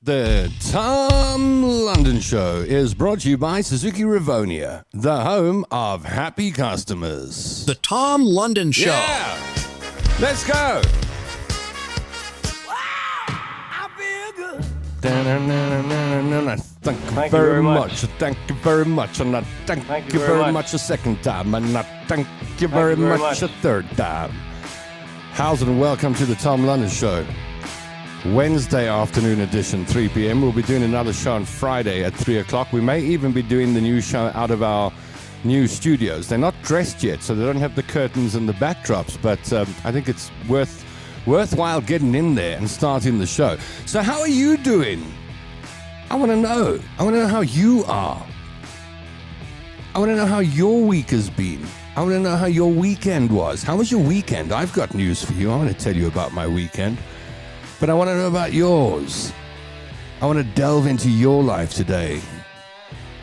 The Tom London Show is brought to you by Suzuki Rivonia, the home of happy customers. The Tom London Show. Yeah! Let's go! Thank you very much. Thank you very much. And thank you very much a second time. And thank you very much a third time. How's it and welcome to the Tom London Show. Wednesday afternoon edition, 3 p.m. We'll be doing another show on Friday at 3 o'clock. We may even be doing the new show out of our new studios. They're not dressed yet, so they don't have the curtains and the backdrops, but I think it's worthwhile getting in there and starting the show. So how are you doing? I want to know. I want to know how you are. I want to know how your week has been. I want to know how your weekend was. How was your weekend? I've got news for you. I want to tell you about my weekend. But I want to know about yours. I want to delve into your life today.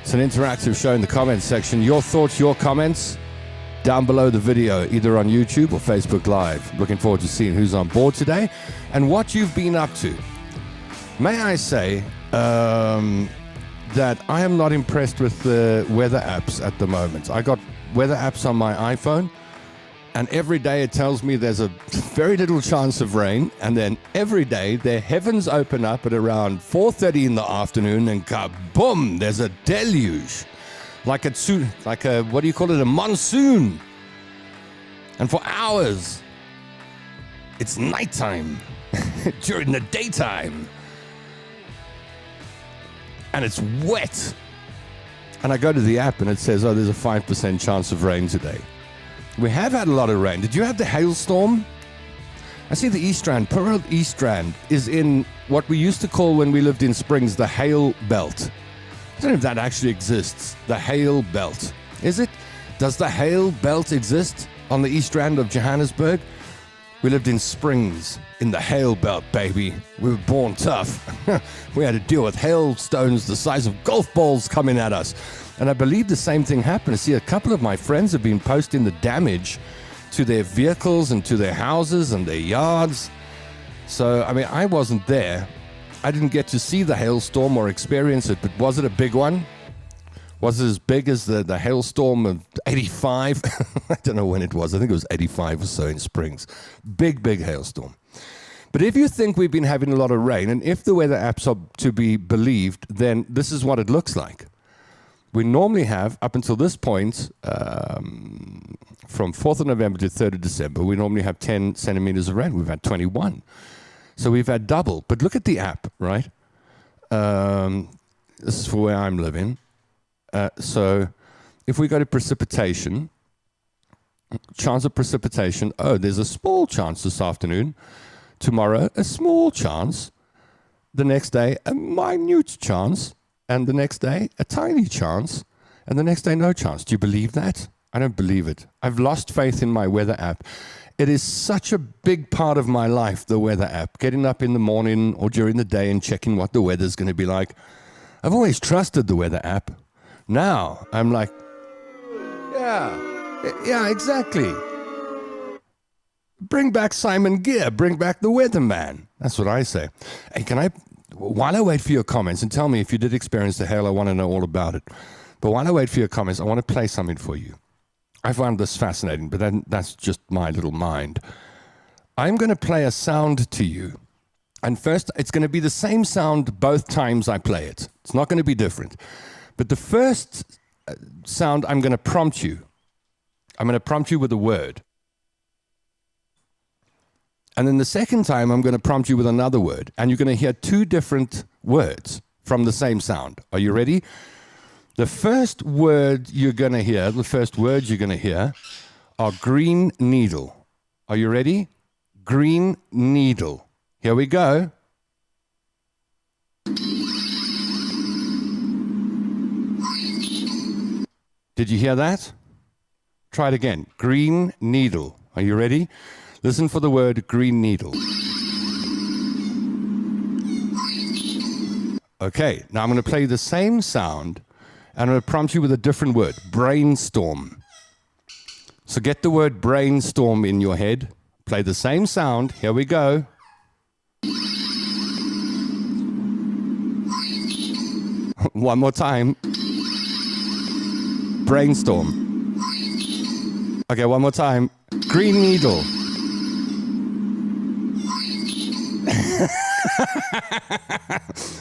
It's an interactive show in the comments section. Your thoughts, your comments, down below the video, either on YouTube or Facebook Live. Looking forward to seeing who's on board today and what you've been up to. May I say that I am not impressed with the weather apps at the moment. I got weather apps on my iPhone, and every day it tells me there's a very little chance of rain, and then every day the heavens open up at around 4:30 in the afternoon, and kaboom, there's a deluge, like a what do you call it, a monsoon. And for hours, it's nighttime during the daytime, and it's wet. And I go to the app and it says, oh, there's a 5% chance of rain today. We have had a lot of rain. Did you have the hailstorm? I see the East Strand. Poor old East Strand is in what we used to call, when we lived in Springs, the hail belt. I don't know if that actually exists. The hail belt. Is it? Does the hail belt exist on the East Strand of Johannesburg? We lived in Springs in the hail belt, baby. We were born tough. We had to deal with hailstones the size of golf balls coming at us. And I believe the same thing happened. I see a couple of my friends have been posting the damage to their vehicles and to their houses and their yards. So, I mean, I wasn't there. I didn't get to see the hailstorm or experience it, but was it a big one? Was it as big as the hailstorm of 85? I don't know when it was. I think it was 85 or so in Springs. Big hailstorm. But if you think we've been having a lot of rain, and if the weather apps are to be believed, then this is what it looks like. We normally have, up until this point, from 4th of November to 3rd of December, we normally have 10 centimeters of rain. We've had 21. So we've had double. But look at the app, right? This is for where I'm living. So if we go to precipitation, chance of precipitation, oh, there's a small chance this afternoon. Tomorrow, a small chance. The next day, a minute chance. And the next day, a tiny chance. And the next day, no chance. Do you believe that? I don't believe it. I've lost faith in my weather app. It is such a big part of my life, the weather app. Getting up in the morning or during the day and checking what the weather's going to be like. I've always trusted the weather app. Now, I'm like, yeah, exactly. Bring back Simon Gear. Bring back the weatherman. That's what I say. Hey, while I wait for your comments, and tell me if you did experience the hail, I want to know all about it. But while I wait for your comments, I want to play something for you. I find this fascinating, but then that's just my little mind. I'm going to play a sound to you. And first, it's going to be the same sound both times I play it. It's not going to be different. But the first sound, I'm going to prompt you. I'm going to prompt you with a word. And then the second time, I'm going to prompt you with another word. And you're going to hear two different words from the same sound. Are you ready? The first word you're going to hear, the first words you're going to hear are green needle. Are you ready? Green needle. Here we go. Did you hear that? Try it again. Green needle. Are you ready? Listen for the word green needle. Okay, now I'm going to play the same sound and I'm going to prompt you with a different word. Brainstorm. So get the word brainstorm in your head. Play the same sound. Here we go. One more time. Brainstorm. Okay, one more time. Green needle.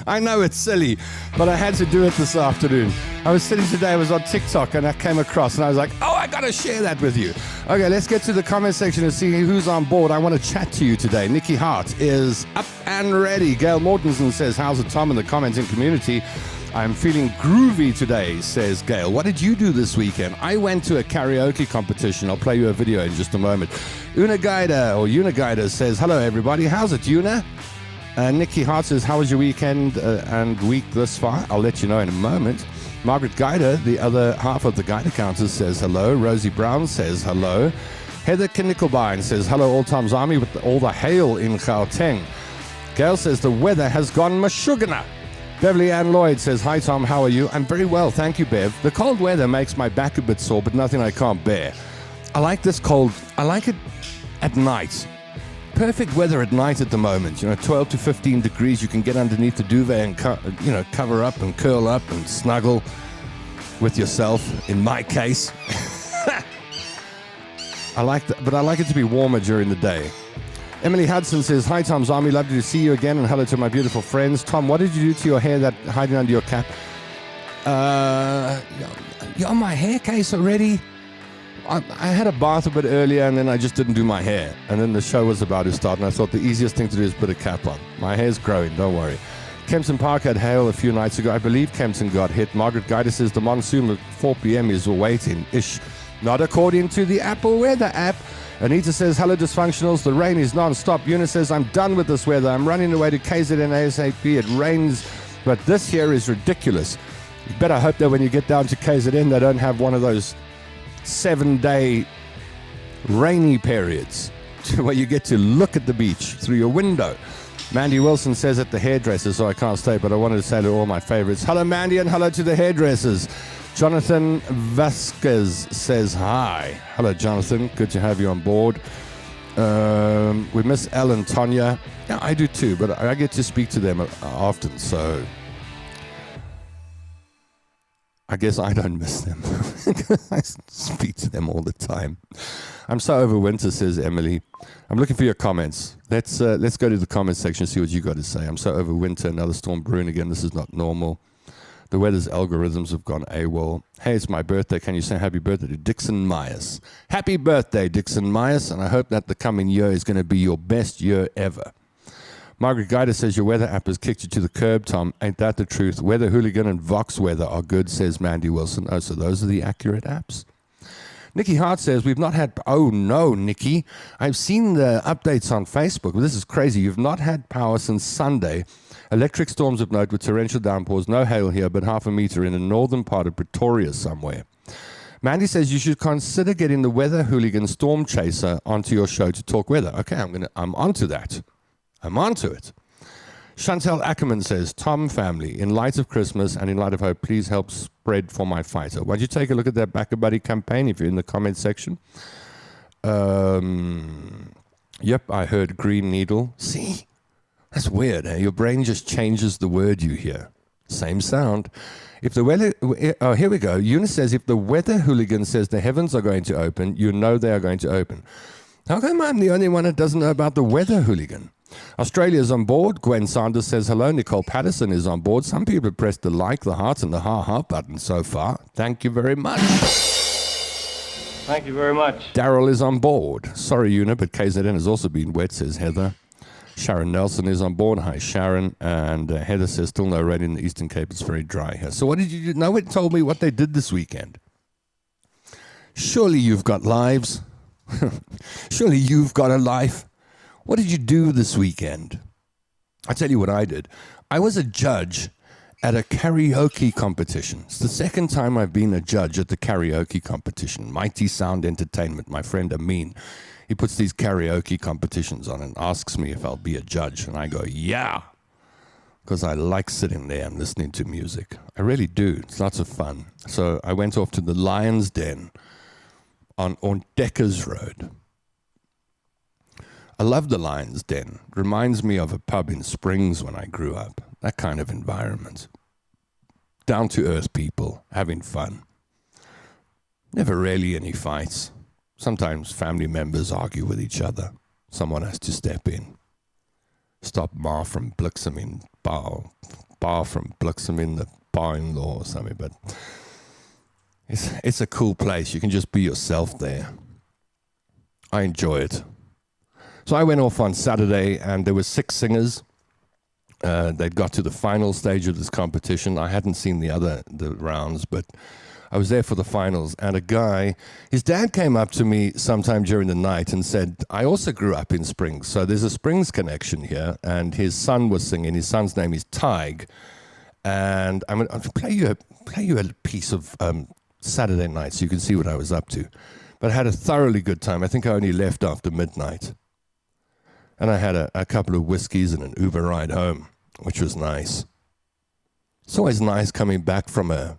I know it's silly, but I had to do it this afternoon. I was sitting today, I was on TikTok, and I came across, and I was like, oh, I got to share that with you. Okay, let's get to the comment section and see who's on board. I want to chat to you today. Nikki Hart is up and ready. Gail Mortensen says, how's it, Tom, in the commenting community? I'm feeling groovy today, says Gail. What did you do this weekend? I went to a karaoke competition. I'll play you a video in just a moment. Unagaida says, hello, everybody. How's it, Una? Nikki Hart says, how was your weekend and week thus far? I'll let you know in a moment. Margaret Geider, the other half of the Geider counters, says hello. Rosie Brown says hello. Heather Kinnickelbein says, hello, all Tom's Army with all the hail in Gauteng. Gail says, the weather has gone mashugana. Beverly Ann Lloyd says, hi, Tom, how are you? I'm very well, thank you, Bev. The cold weather makes my back a bit sore, but nothing I can't bear. I like this cold. I like it at night. Perfect weather at night at the moment. 12 to 15 degrees. You can get underneath the duvet and cover up and curl up and snuggle with yourself. In my case, I like that, but I like it to be warmer during the day. Emily Hudson says, hi, Tom's Army. Lovely to see you again, and hello to my beautiful friends. Tom, what did you do to your hair that hiding under your cap? You're on my hair case already. I had a bath a bit earlier, and then I just didn't do my hair. And then the show was about to start, and I thought the easiest thing to do is put a cap on. My hair's growing, don't worry. Kempton Park had hail a few nights ago. I believe Kempton got hit. Margaret Geider says the monsoon at 4 p.m. is waiting-ish. Not according to the Apple Weather app. Anita says, hello, dysfunctionals. The rain is non-stop. Eunice says, I'm done with this weather. I'm running away to KZN ASAP. It rains, but this here is ridiculous. You better hope that when you get down to KZN, they don't have one of those 7-day rainy periods where you get to look at the beach through your window. Mandy Wilson says at the hairdresser, so I can't stay, but I wanted to say to all my favorites, hello, Mandy, and hello to the hairdressers. Jonathan Vasquez says hi. Hello, Jonathan. Good to have you on board. We miss Elle and Tonya. Yeah, I do too, but I get to speak to them often, so I guess I don't miss them. I speak to them all the time. I'm so over winter, says Emily. I'm looking for your comments. Let's go to the comments section and see what you got to say. I'm so over winter. Another storm brewing again. This is not normal. The weather's algorithms have gone AWOL. Hey, it's my birthday. Can you say happy birthday to Dixon Myers? Happy birthday, Dixon Myers, and I hope that the coming year is going to be your best year ever. Margaret Geider says your weather app has kicked you to the curb, Tom. Ain't that the truth? Weather Hooligan and Vox Weather are good, says Mandy Wilson. Oh, so those are the accurate apps. Nikki Hart says, we've not had... Oh, no, Nikki. I've seen the updates on Facebook. This is crazy. You've not had power since Sunday. Electric storms of note with torrential downpours. No hail here, but half a meter in the northern part of Pretoria somewhere. Mandy says you should consider getting the Weather Hooligan Storm Chaser onto your show to talk weather. Okay, I'm onto that. I'm onto it. Chantel Ackerman says, Tom family, in light of Christmas and in light of hope, please help spread for my fighter. Why don't you take a look at that Back a Buddy campaign if you're in the comment section? Yep, I heard green needle. See? That's weird, eh? Your brain just changes the word you hear. Same sound. If the weather... Oh, here we go. Eunice says, if the Weather Hooligan says the heavens are going to open, you know they are going to open. How come I'm the only one that doesn't know about the Weather Hooligan? Australia's on board. Gwen Sanders says hello. Nicole Patterson is on board. Some people have pressed the like, the heart, and the ha-ha button so far. Thank you very much. Thank you very much. Daryl is on board. Sorry, Una, but KZN has also been wet, says Heather. Sharon Nelson is on board. Hi, Sharon. And Heather says still no rain in the Eastern Cape. It's very dry here. So what did you do? No one told me what they did this weekend. Surely you've got lives. Surely you've got a life. What did you do this weekend? I'll tell you what I did. I was a judge at a karaoke competition. It's the second time I've been a judge at the karaoke competition. Mighty Sound Entertainment, my friend Amin. He puts these karaoke competitions on and asks me if I'll be a judge. And I go, yeah, because I like sitting there and listening to music. I really do. It's lots of fun. So I went off to the Lion's Den on Deckers Road. I love the Lion's Den. It reminds me of a pub in Springs when I grew up. That kind of environment. down-to-earth people, having fun. Never really any fights. Sometimes family members argue with each other. Someone has to step in. Stop Bar from Bliksem from Bliksem in the bar-in-law or something. But it's a cool place. You can just be yourself there. I enjoy it. So I went off on Saturday, and there were 6 singers. They'd got to the final stage of this competition. I hadn't seen the rounds, but I was there for the finals. And a guy, his dad came up to me sometime during the night and said, I also grew up in Springs, so there's a Springs connection here. And his son was singing. His son's name is Tig. And I'll play you a piece of Saturday night so you can see what I was up to. But I had a thoroughly good time. I think I only left after midnight. And I had a couple of whiskeys and an Uber ride home, which was nice. It's always nice coming back from a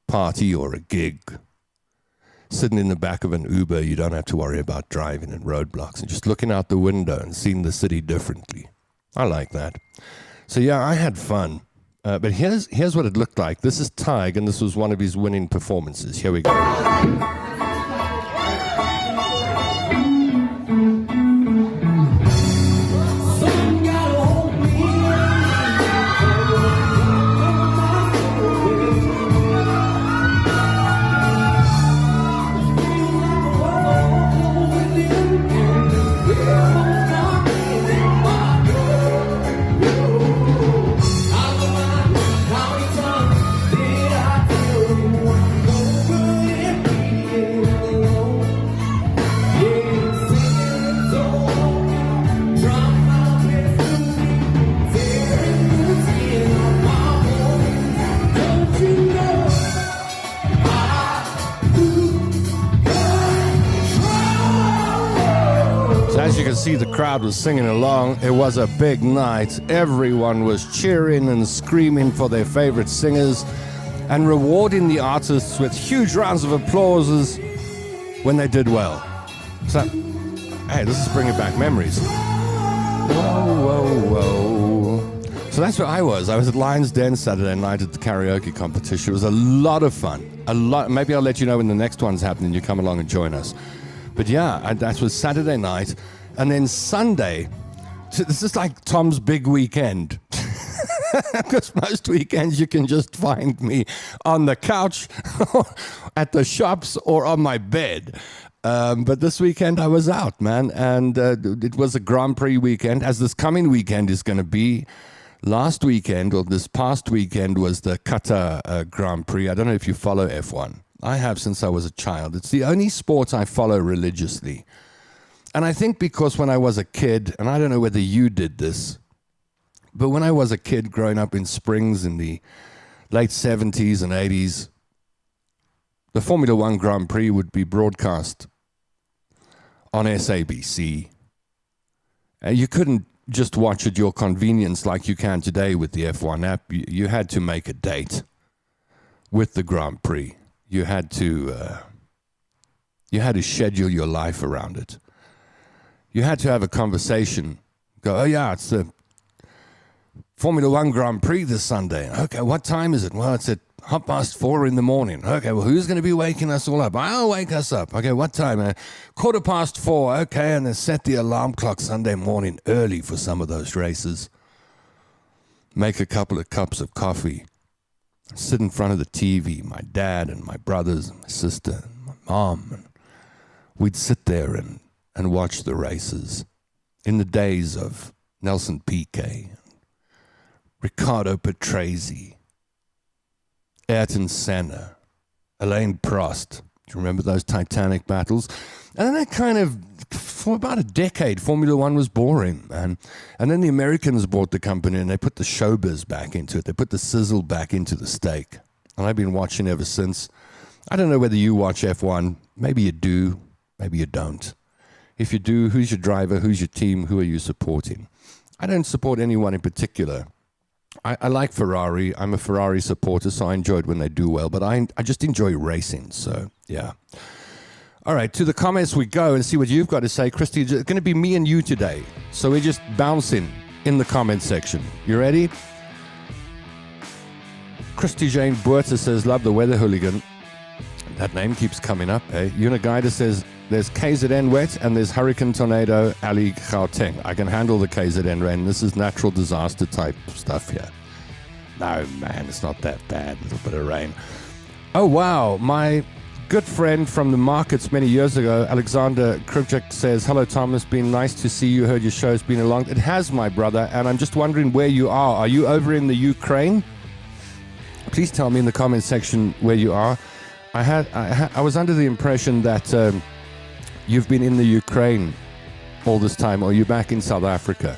party or a gig. Sitting in the back of an Uber, you don't have to worry about driving and roadblocks and just looking out the window and seeing the city differently. I like that. So yeah, I had fun. But here's what it looked like. This is Tig, and this was one of his winning performances. Here we go. As you can see, the crowd was singing along. It was a big night. Everyone was cheering and screaming for their favorite singers and rewarding the artists with huge rounds of applause when they did well. So, hey, this is bringing back memories. Whoa, whoa, whoa. So that's where I was. I was at Lion's Den Saturday night at the karaoke competition. It was a lot of fun. A lot. Maybe I'll let you know when the next one's happening. You come along and join us. But yeah, that was Saturday night. And then Sunday, this is like Tom's big weekend. Because most weekends you can just find me on the couch, at the shops, or on my bed. But this weekend I was out, man. And it was a Grand Prix weekend, as this coming weekend is going to be. Last weekend, or this past weekend, was the Qatar Grand Prix. I don't know if you follow F1. I have since I was a child. It's the only sport I follow religiously. And I think because when I was a kid, and I don't know whether you did this, but when I was a kid growing up in Springs in the late 70s and 80s, the Formula One Grand Prix would be broadcast on SABC. You couldn't just watch at your convenience like you can today with the F1 app. You had to make a date with the Grand Prix. You had to schedule your life around it. You had to have a conversation. Go, oh yeah, it's the Formula One Grand Prix this Sunday. Okay, what time is it? Well, it's at 4:30 in the morning. Okay, well, who's going to be waking us all up? I'll wake us up. Okay, what time? 4:15. Okay, and then set the alarm clock Sunday morning early for some of those races. Make a couple of cups of coffee. Sit in front of the TV, my dad and my brothers and my sister and my mom. And we'd sit there and watch the races in the days of Nelson Piquet, Riccardo Patrese, Ayrton Senna, Alain Prost. Do you remember those Titanic battles? And then that kind of, for about a decade, Formula One was boring, man. And then the Americans bought the company and they put the showbiz back into it. They put the sizzle back into the steak. And I've been watching ever since. I don't know whether you watch F1. Maybe you do. Maybe you don't. If you do, who's your driver? Who's your team? Who are you supporting? I don't support anyone in particular. I like Ferrari. I'm a Ferrari supporter, so I enjoyed when they do well. But I just enjoy racing, so yeah. All right, to the comments we go and see what you've got to say. Christy, it's going to be me and you today. So we're just bouncing in the comment section. You ready? Christy Jane Buerta says, love the weather hooligan. That name keeps coming up, eh? Uniguida says, there's KZN wet and there's Hurricane Tornado Ali Gauteng. I can handle the KZN rain. This is natural disaster type stuff here. No, man, it's not that bad. A little bit of rain. Oh, wow. My good friend from the markets many years ago, Alexander Krivchuk, says, hello, Tom. It's been nice to see you. Heard your show's been along. It has, my brother. And I'm just wondering where you are. Are you over in the Ukraine? Please tell me in the comment section where you are. I was under the impression that you've been in the Ukraine all this time, or you're back in South Africa.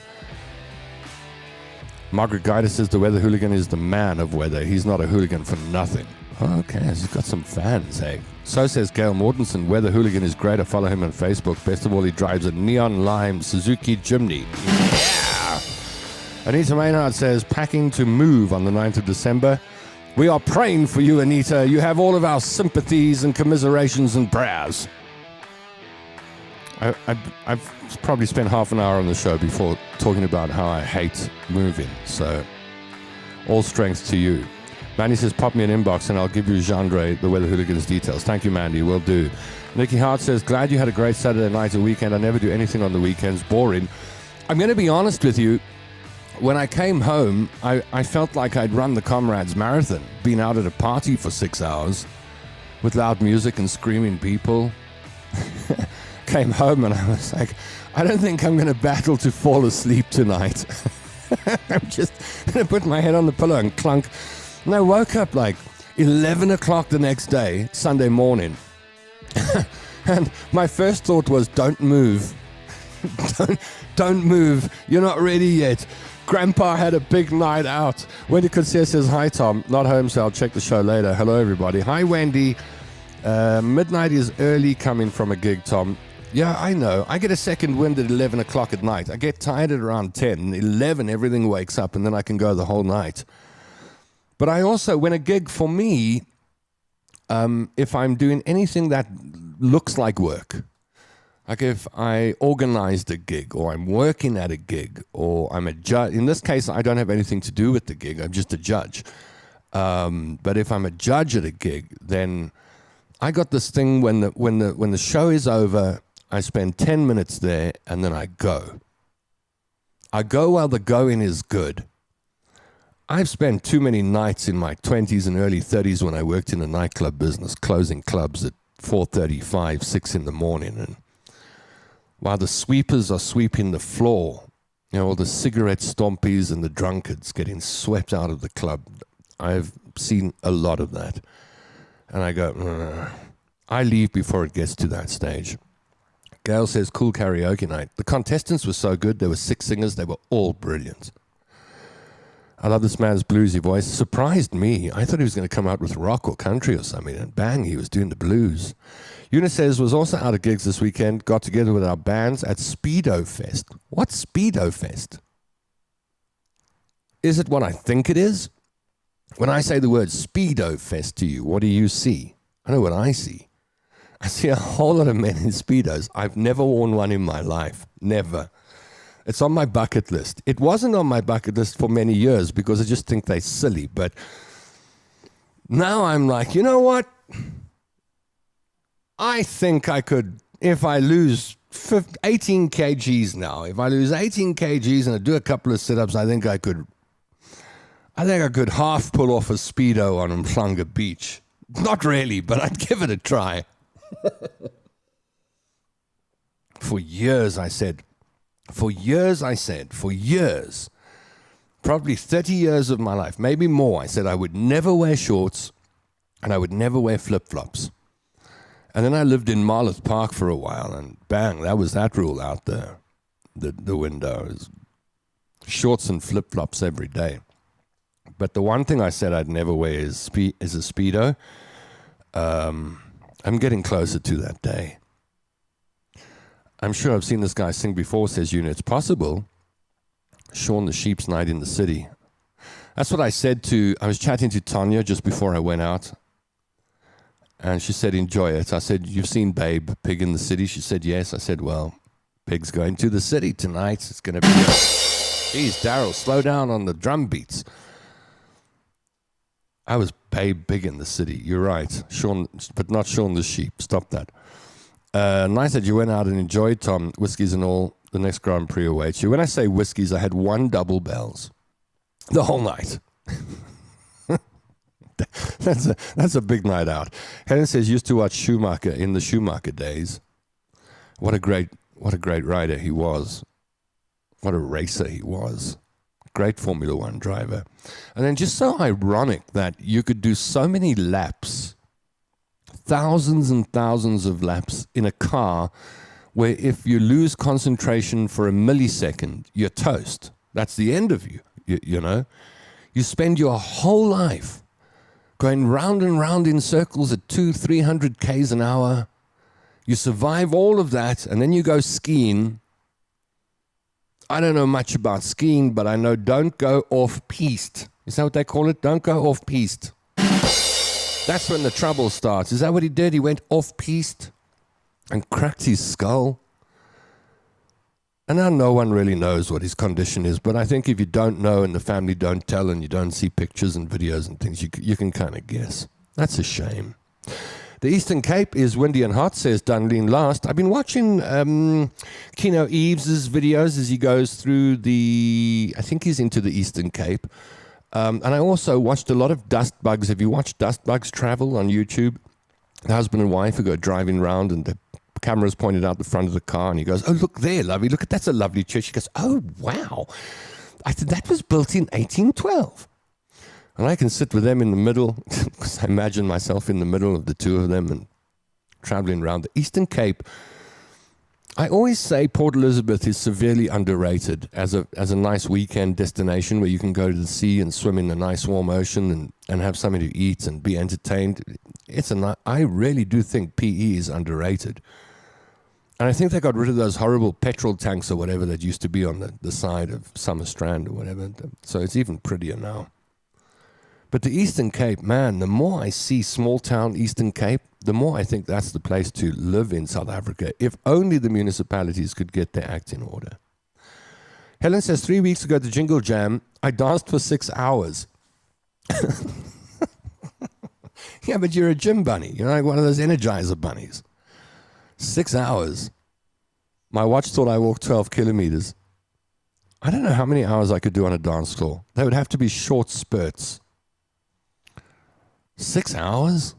Margaret Guida says the weather hooligan is the man of weather. He's not a hooligan for nothing. Oh, okay, he's got some fans, hey. So says Gail Mortensen. Weather hooligan is great. I follow him on Facebook. Best of all, he drives a neon lime Suzuki Jimny. Yeah. Anita Maynard says, packing to move on the 9th of December. We are praying for you, Anita. You have all of our sympathies and commiserations and prayers. I've probably spent half an hour on the show before talking about how I hate moving. So, all strength to you. Mandy says, pop me an inbox and I'll give you Gendre, the Weather Hooligans details. Thank you, Mandy. Will do. Nikki Hart says, glad you had a great Saturday night or weekend. I never do anything on the weekends. Boring. I'm going to be honest with you. When I came home, I felt like I'd run the Comrades Marathon, been out at a party for 6 hours with loud music and screaming people. Came home and I was like, I don't think I'm going to battle to fall asleep tonight. I'm just going to put my head on the pillow and clunk. And I woke up like 11 o'clock the next day, Sunday morning. And my first thought was, don't move. Don't move. You're not ready yet. Grandpa had a big night out. Wendy Coetzee says, hi, Tom. Not home, so I'll check the show later. Hello, everybody. Hi, Wendy. Midnight is early coming from a gig, Tom. Yeah, I know. I get a second wind at 11 o'clock at night. I get tired at around 10. 11, everything wakes up, and then I can go the whole night. But I also, when a gig for me, if I'm doing anything that looks like work, like if I organized a gig or I'm working at a gig or I'm a judge. In this case, I don't have anything to do with the gig. I'm just a judge. But if I'm a judge at a gig, then I got this thing when the show is over, I spend 10 minutes there and then I go. I go while the going is good. I've spent too many nights in my 20s and early 30s when I worked in the nightclub business, closing clubs at 4:35, 6 in the morning, and while the sweepers are sweeping the floor, you know, all the cigarette stompies and the drunkards getting swept out of the club. I've seen a lot of that. And I go, I leave before it gets to that stage. Gail says, cool karaoke night. The contestants were so good. There were 6 singers. They were all brilliant. I love this man's bluesy voice. Surprised me. I thought he was going to come out with rock or country or something. And bang, he was doing the blues. Eunice says, was also out of gigs this weekend. Got together with our bands at Speedo Fest. What's Speedo Fest? Is it what I think it is? When I say the word Speedo Fest to you, what do you see? I know what I see. I see a whole lot of men in Speedos. I've never worn one in my life. Never. It's on my bucket list. It wasn't on my bucket list for many years because I just think they're silly. But now I'm like, you know what? I think I could, if I lose 18 kgs now, if I lose 18 kgs and I do a couple of sit-ups, I think I could half pull off a Speedo on Umhlanga Beach. Not really, but I'd give it a try. For years, probably 30 years of my life, maybe more, I said I would never wear shorts and I would never wear flip-flops. And then I lived in Marloth Park for a while, and bang, that was that rule out there, the window. It was shorts and flip-flops every day. But the one thing I said I'd never wear is a Speedo. I'm getting closer to that day. I'm sure I've seen this guy sing before, says Una. It's possible. Sean the Sheep's Night in the City. That's what I said I was chatting to Tanya just before I went out. And she said, enjoy it. I said, you've seen Babe, Pig in the City? She said, yes. I said, well, Pig's going to the city tonight. It's going to be... Jeez, Daryl, slow down on the drum beats. I was big in the city. You're right. Sean, but not Sean the sheep. Stop that. Nice that you went out and enjoyed, Tom. Whiskies and all. The next Grand Prix awaits you. When I say whiskies, I had one double bells the whole night. That's a big night out. Helen says used to watch Schumacher in the Schumacher days. What a great rider he was. What a racer he was. Great Formula One driver. And then just so ironic that you could do so many laps, thousands and thousands of laps in a car where if you lose concentration for a millisecond, you're toast. That's the end of you, you know. You spend your whole life going round and round in circles at 200-300 Ks an hour. You survive all of that, and then you go skiing. I don't know much about skiing, but I know don't go off-piste. Is that what they call it? Don't go off-piste. That's when the trouble starts. Is that what he did? He went off-piste and cracked his skull. And now no one really knows what his condition is, but I think if you don't know and the family don't tell and you don't see pictures and videos and things, you can kind of guess. That's a shame. The Eastern Cape is windy and hot, says Dunleen Last. I've been watching Keanu Eves' videos as he goes through I think he's into the Eastern Cape. And I also watched a lot of dust bugs. Have you watched dust bugs travel on YouTube? The husband and wife who go driving around and the camera's pointed out the front of the car and he goes, oh, look there, lovey. Look, that's a lovely church. She goes, oh, wow. I said, that was built in 1812. And I can sit with them in the middle, because I imagine myself in the middle of the two of them and traveling around the Eastern Cape. I always say Port Elizabeth is severely underrated as a nice weekend destination where you can go to the sea and swim in the nice warm ocean and have something to eat and be entertained. I really do think PE is underrated. And I think they got rid of those horrible petrol tanks or whatever that used to be on the side of Summer Strand or whatever. So it's even prettier now. But the Eastern Cape, man, the more I see small town Eastern Cape, the more I think that's the place to live in South Africa, if only the municipalities could get their act in order. Helen says, 3 weeks ago at the Jingle Jam, I danced for 6 hours. Yeah, but you're a gym bunny. You're like one of those Energizer bunnies. 6 hours. My watch thought I walked 12 kilometers. I don't know how many hours I could do on a dance floor. They would have to be short spurts. 6 hours?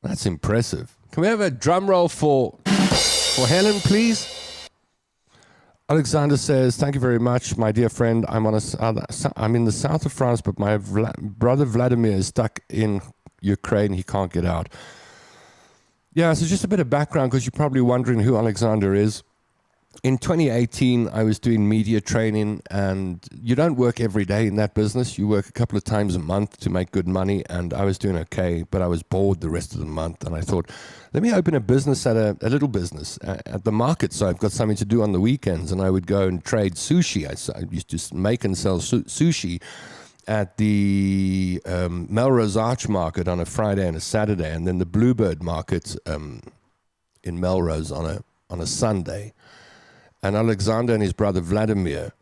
That's impressive. Can we have a drum roll for Helen, please? Alexander says, thank you very much, my dear friend. I'm in the south of France, but my brother Vladimir is stuck in Ukraine. He can't get out. Yeah, so just a bit of background, because you're probably wondering who Alexander is. In 2018, I was doing media training, and you don't work every day in that business. You work a couple of times a month to make good money, and I was doing okay, but I was bored the rest of the month, and I thought, let me open a business a little business at the market, so I've got something to do on the weekends, and I would go and trade sushi. I used to make and sell sushi at the Melrose Arch Market on a Friday and a Saturday, and then the Bluebird Market in Melrose on a Sunday. And Alexander and his brother Vladimir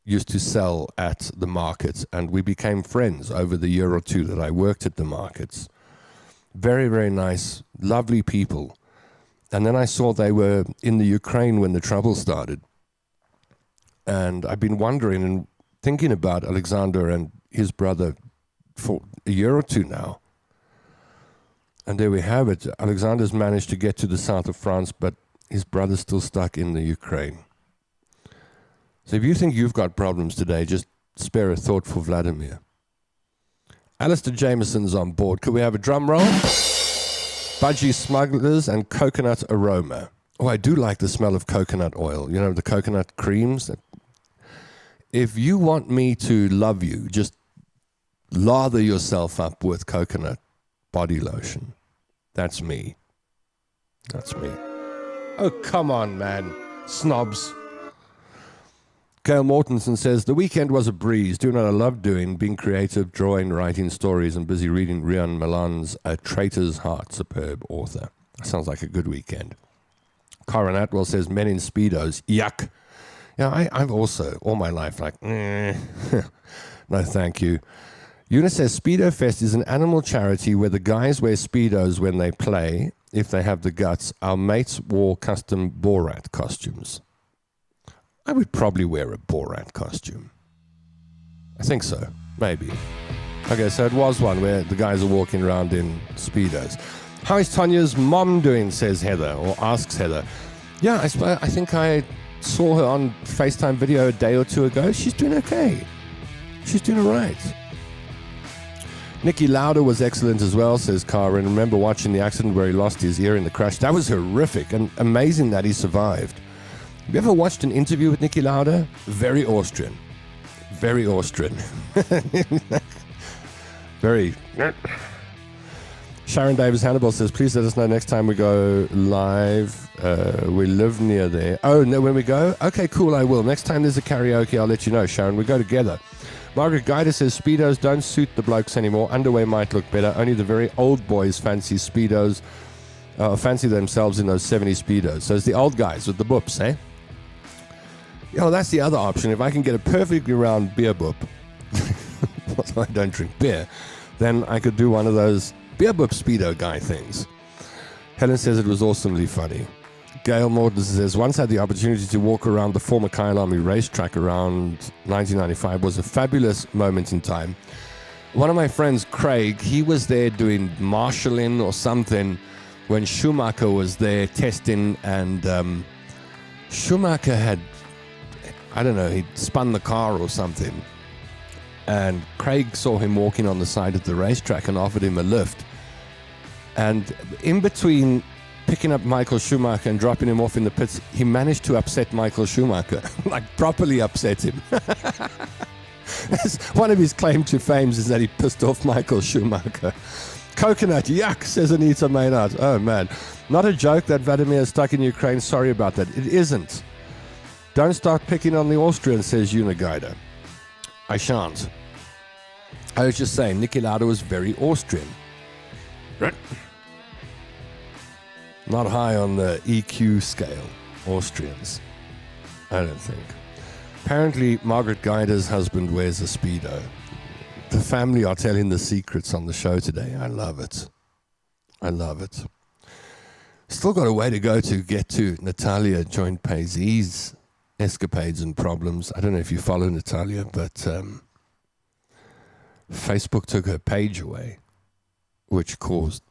used to sell at the markets, and we became friends over the year or two that I worked at the markets. Very, very nice, lovely people. And then I saw they were in the Ukraine when the trouble started. And I've been wondering and thinking about Alexander and his brother for a year or two now. And there we have it. Alexander's managed to get to the south of France, but his brother's still stuck in the Ukraine. So if you think you've got problems today, just spare a thought for Vladimir. Alistair Jameson's on board. Could we have a drum roll? Budgie Smugglers and Coconut Aroma. Oh, I do like the smell of coconut oil. You know, the coconut creams. If you want me to love you, just lather yourself up with coconut body lotion. That's me. That's me. Oh, come on, man. Snobs. Gail Mortensen says, the weekend was a breeze. Doing what I love doing, being creative, drawing, writing stories, and busy reading Rian Milan's A Traitor's Heart, superb author. Sounds like a good weekend. Corin Atwell says, men in Speedos, yuck. Yeah, I've also, all my life, like, no thank you. Eunice says, Speedo Fest is an animal charity where the guys wear Speedos when they play, if they have the guts. Our mates wore custom Borat costumes. I would probably wear a Borat costume. I think so. Maybe. Okay, so it was one where the guys are walking around in Speedos. How is Tanya's mom doing, says Heather, or asks Heather. Yeah, I think I saw her on FaceTime video a day or two ago. She's doing okay. She's doing all right. Nicky Lauda was excellent as well, says Karen. Remember watching the accident where he lost his ear in the crash? That was horrific and amazing that he survived. Have you ever watched an interview with Nicky Lauda? Very Austrian. Very Austrian. Very. Sharon Davis Hannibal says, please let us know next time we go live. We live near there. Oh, no, when we go? Okay, cool, I will. Next time there's a karaoke, I'll let you know, Sharon. We go together. Margaret Guida says, Speedos don't suit the blokes anymore. Underwear might look better. Only the very old boys fancy Speedos, fancy themselves in those 70s Speedos. So it's the old guys with the boops, eh? That's the other option. If I can get a perfectly round beer boop, I don't drink beer, then I could do one of those beer boop Speedo guy things. Helen says it was awesomely funny. Gail Morton says, once had the opportunity to walk around the former Kyle Army racetrack around 1995. Was a fabulous moment in time. One of my friends, Craig, he was there doing marshalling or something when Schumacher was there testing, and Schumacher had, I don't know, he'd spun the car or something. And Craig saw him walking on the side of the racetrack and offered him a lift. And in between picking up Michael Schumacher and dropping him off in the pits, he managed to upset Michael Schumacher, like properly upset him. One of his claim to fame is that he pissed off Michael Schumacher. Coconut, yuck, says Anita Maynard. Oh, man. Not a joke that Vladimir is stuck in Ukraine. Sorry about that. It isn't. Don't start picking on the Austrians, says Uniguida. I shan't. I was just saying, Nicky Lauda was very Austrian. Right. Not high on the EQ scale, Austrians. I don't think. Apparently, Margaret Guida's husband wears a Speedo. The family are telling the secrets on the show today. I love it. I love it. Still got a way to go to get to Natalia Joint Payze's escapades and problems. I don't know if you follow Natalia, but Facebook took her page away, which caused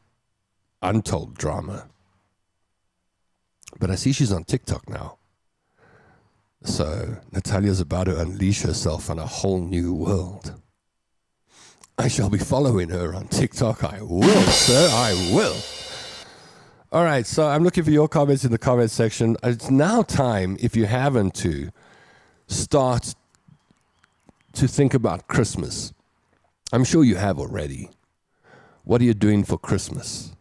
untold drama. But I see she's on TikTok now. So Natalia's about to unleash herself on a whole new world. I shall be following her on TikTok. I will, sir. I will. All right, so I'm looking for your comments in the comments section. It's now time, if you haven't to, start to think about Christmas. I'm sure you have already. What are you doing for Christmas?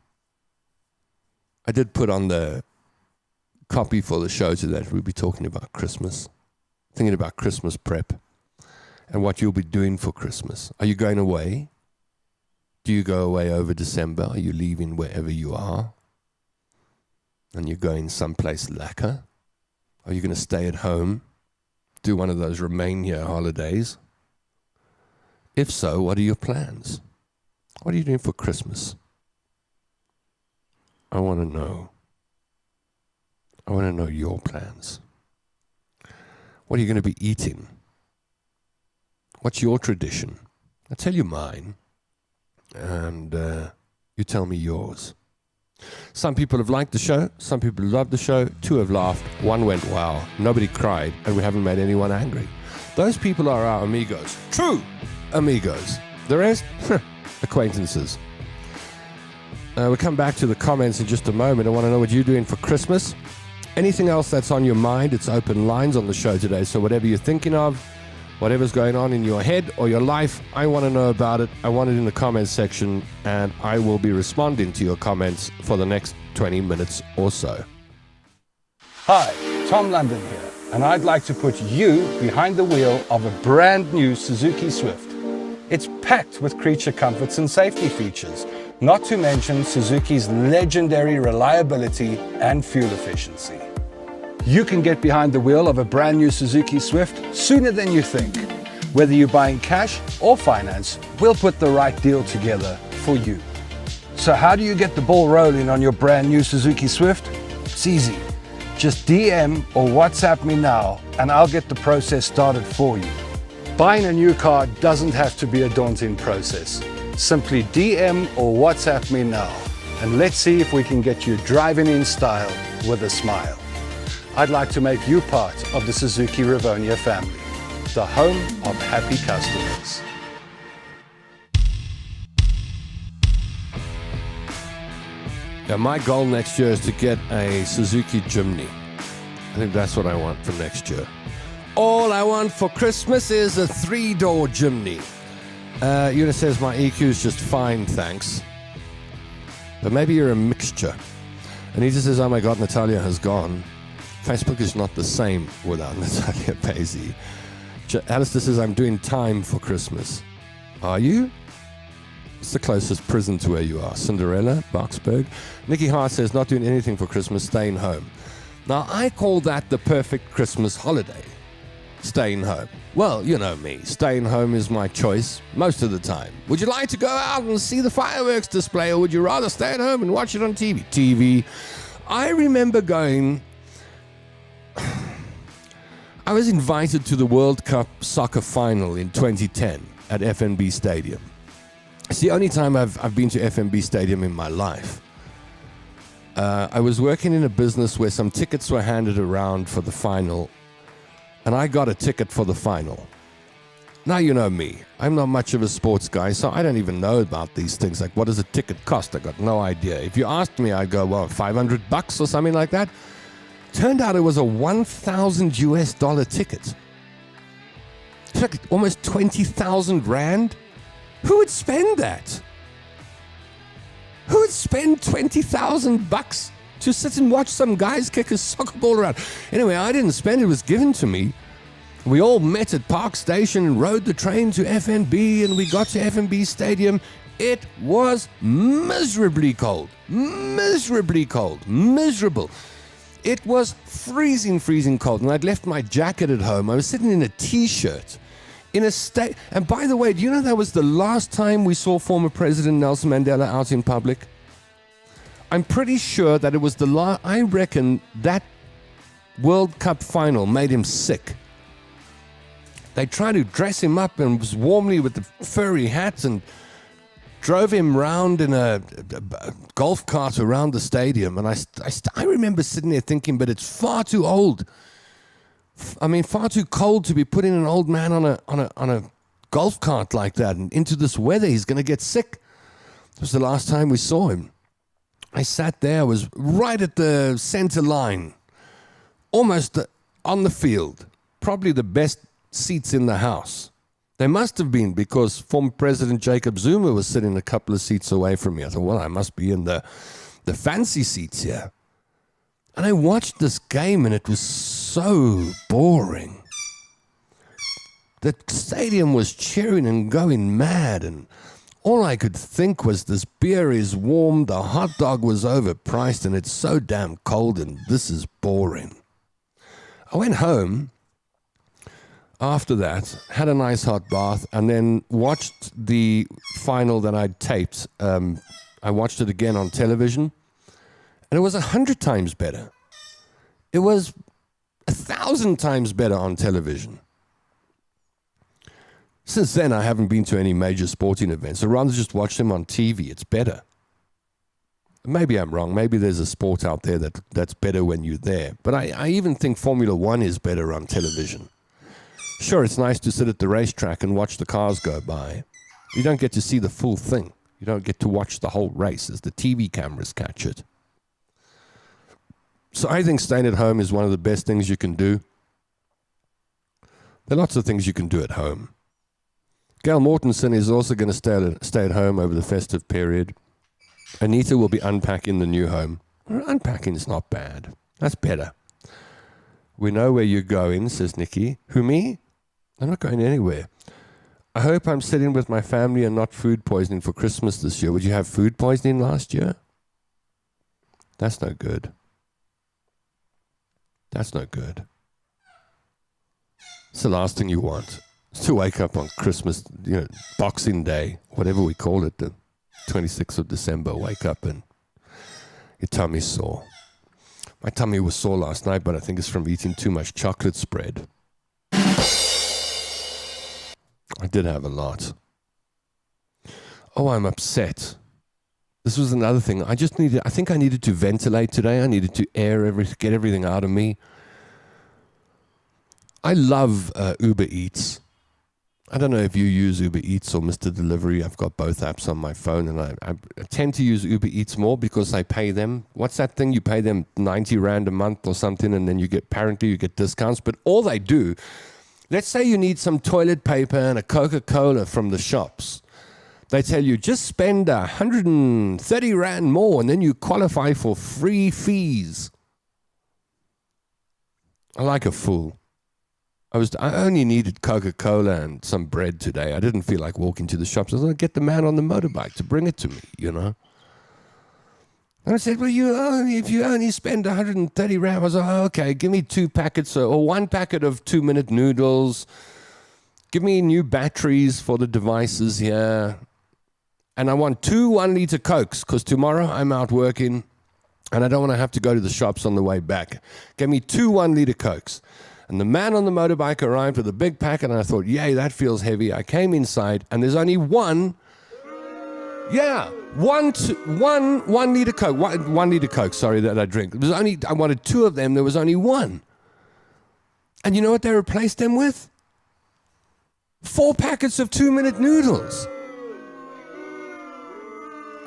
I did put on the copy for the show today. We'll be talking about Christmas, thinking about Christmas prep and what you'll be doing for Christmas. Are you going away? Do you go away over December? Are you leaving wherever you are? And you're going someplace lacquer? Are you going to stay at home? Do one of those remain here holidays? If so, what are your plans? What are you doing for Christmas? I want to know. I want to know your plans. What are you going to be eating? What's your tradition? I'll tell you mine, and you tell me yours. Some people have liked the show. Some people love the show. 2 have laughed. 1 went, wow. Nobody cried, and we haven't made anyone angry. Those people are our amigos. True amigos. The rest, acquaintances. We'll come back to the comments in just a moment. I want to know what you're doing for Christmas. Anything else that's on your mind, it's open lines on the show today. So whatever you're thinking of, whatever's going on in your head or your life, I want to know about it. I want it in the comments section, and I will be responding to your comments for the next 20 minutes or so. Hi, Tom London here, and I'd like to put you behind the wheel of a brand new Suzuki Swift. It's packed with creature comforts and safety features, not to mention Suzuki's legendary reliability and fuel efficiency. You can get behind the wheel of a brand new Suzuki Swift sooner than you think. Whether you're buying cash or finance, we'll put the right deal together for you. So how do you get the ball rolling on your brand new Suzuki Swift? It's easy. Just DM or WhatsApp me now and I'll get the process started for you. Buying a new car doesn't have to be a daunting process. Simply DM or WhatsApp me now and let's see if we can get you driving in style with a smile. I'd like to make you part of the Suzuki Rivonia family, the home of happy customers. Yeah, my goal next year is to get a Suzuki Jimny. I think that's what I want for next year. All I want for Christmas is a 3-door Jimny. Una says my EQ is just fine, thanks. But maybe you're a mixture. Anita says, oh my God, Natalia has gone. Facebook is not the same without Natalia Paisley. Alistair says, I'm doing time for Christmas. Are you? It's the closest prison to where you are. Cinderella, Boxburg. Nikki Hart says, not doing anything for Christmas, staying home. Now, I call that the perfect Christmas holiday. Staying home. Well, you know me. Staying home is my choice most of the time. Would you like to go out and see the fireworks display, or would you rather stay at home and watch it on TV? TV. I remember going... I was invited to the World Cup soccer final in 2010 at FNB Stadium. It's the only time I've been to FNB Stadium in my life. I was working in a business where some tickets were handed around for the final, and I got a ticket for the final. Now you know me. I'm not much of a sports guy, so I don't even know about these things. Like, what does a ticket cost? I got no idea. If you asked me, I'd go, well, $500 or something like that. Turned out it was a $1,000 ticket. It's like almost 20,000 rand. Who would spend that? Who would spend $20,000 to sit and watch some guys kick a soccer ball around? Anyway, I didn't spend it. It was given to me. We all met at Park Station and rode the train to FNB, and we got to FNB Stadium. It was miserably cold. Miserably cold. Miserable. It was freezing cold, and I'd left my jacket at home. I was sitting in a T-shirt. In a state, and by the way, do you know that was the last time we saw former President Nelson Mandela out in public? I'm pretty sure that it was the last. I reckon that World Cup final made him sick. They tried to dress him up and was warmly with the furry hats and drove him round in a golf cart around the stadium. And I remember sitting there thinking, but it's far too old. I mean, far too cold to be putting an old man on a golf cart like that and into this weather. He's going to get sick. It was the last time we saw him. I sat there. I was right at the center line, almost on the field. Probably the best seats in the house. They must have been, because former President Jacob Zuma was sitting a couple of seats away from me. I thought, well, I must be in the fancy seats here. And I watched this game, and it was so boring. The stadium was cheering and going mad, and all I could think was, this beer is warm, the hot dog was overpriced, and it's so damn cold, and this is boring. I went home after that, had a nice hot bath, and then watched the final that I'd taped. I watched it again on television. And it was 100 times better. It was 1,000 times better on television. Since then, I haven't been to any major sporting events. I'd rather just watch them on TV. It's better. Maybe I'm wrong. Maybe there's a sport out there that's better when you're there. But I even think Formula One is better on television. Sure, it's nice to sit at the racetrack and watch the cars go by. You don't get to see the full thing. You don't get to watch the whole race as the TV cameras catch it. So I think staying at home is one of the best things you can do. There are lots of things you can do at home. Gail Mortensen is also going to stay at home over the festive period. Anita will be unpacking the new home. Unpacking is not bad. That's better. We know where you're going, says Nikki. Who, me? I'm not going anywhere. I hope I'm sitting with my family and not food poisoning for Christmas this year. Would you have food poisoning last year? That's no good. That's no good. It's the last thing you want. To wake up on Christmas, Boxing Day, whatever we call it, the 26th of December, wake up and your tummy's sore. My tummy was sore last night, but I think it's from eating too much chocolate spread. I did have a lot. Oh, I'm upset. This was another thing. I think I needed to ventilate today. I needed to get everything out of me. I love Uber Eats. I don't know if you use Uber Eats or Mr. Delivery. I've got both apps on my phone, and I tend to use Uber Eats more because I pay them. What's that thing? You pay them 90 Rand a month or something, and then you get discounts. But all they do, let's say you need some toilet paper and a Coca-Cola from the shops. They tell you, just spend 130 Rand more, and then you qualify for free fees. I like a fool. I only needed Coca-Cola and some bread today. I didn't feel like walking to the shops. I was going to get the man on the motorbike to bring it to me, And I said, well, if you only spend 130 Rand, I was like, okay, give me 2 packets or 1 packet of 2-minute noodles. Give me new batteries for the devices here. And I want 2 1-liter Cokes because tomorrow I'm out working and I don't want to have to go to the shops on the way back. Give me 2 1-liter Cokes. And the man on the motorbike arrived with a big packet, and I thought, yay, that feels heavy. I came inside, and there's only one liter Coke, one liter Coke, sorry, that I drink. I wanted 2 of them, there was only 1. And you know what they replaced them with? 4 packets of 2-minute noodles.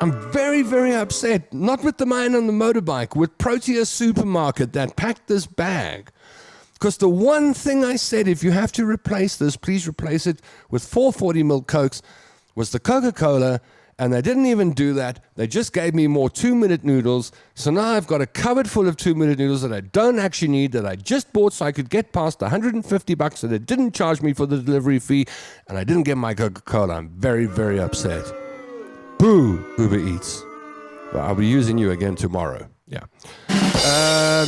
I'm very, very upset, not with the man on the motorbike, with Protea Supermarket that packed this bag. Because the one thing I said, if you have to replace this, please replace it with 440 ml Cokes, was the Coca-Cola, and they didn't even do that. They just gave me more 2-minute noodles. So now I've got a cupboard full of 2-minute noodles that I don't actually need, that I just bought so I could get past $150, so they didn't charge me for the delivery fee, and I didn't get my Coca-Cola. I'm very, very upset. Boo, Uber Eats. But I'll be using you again tomorrow. Yeah.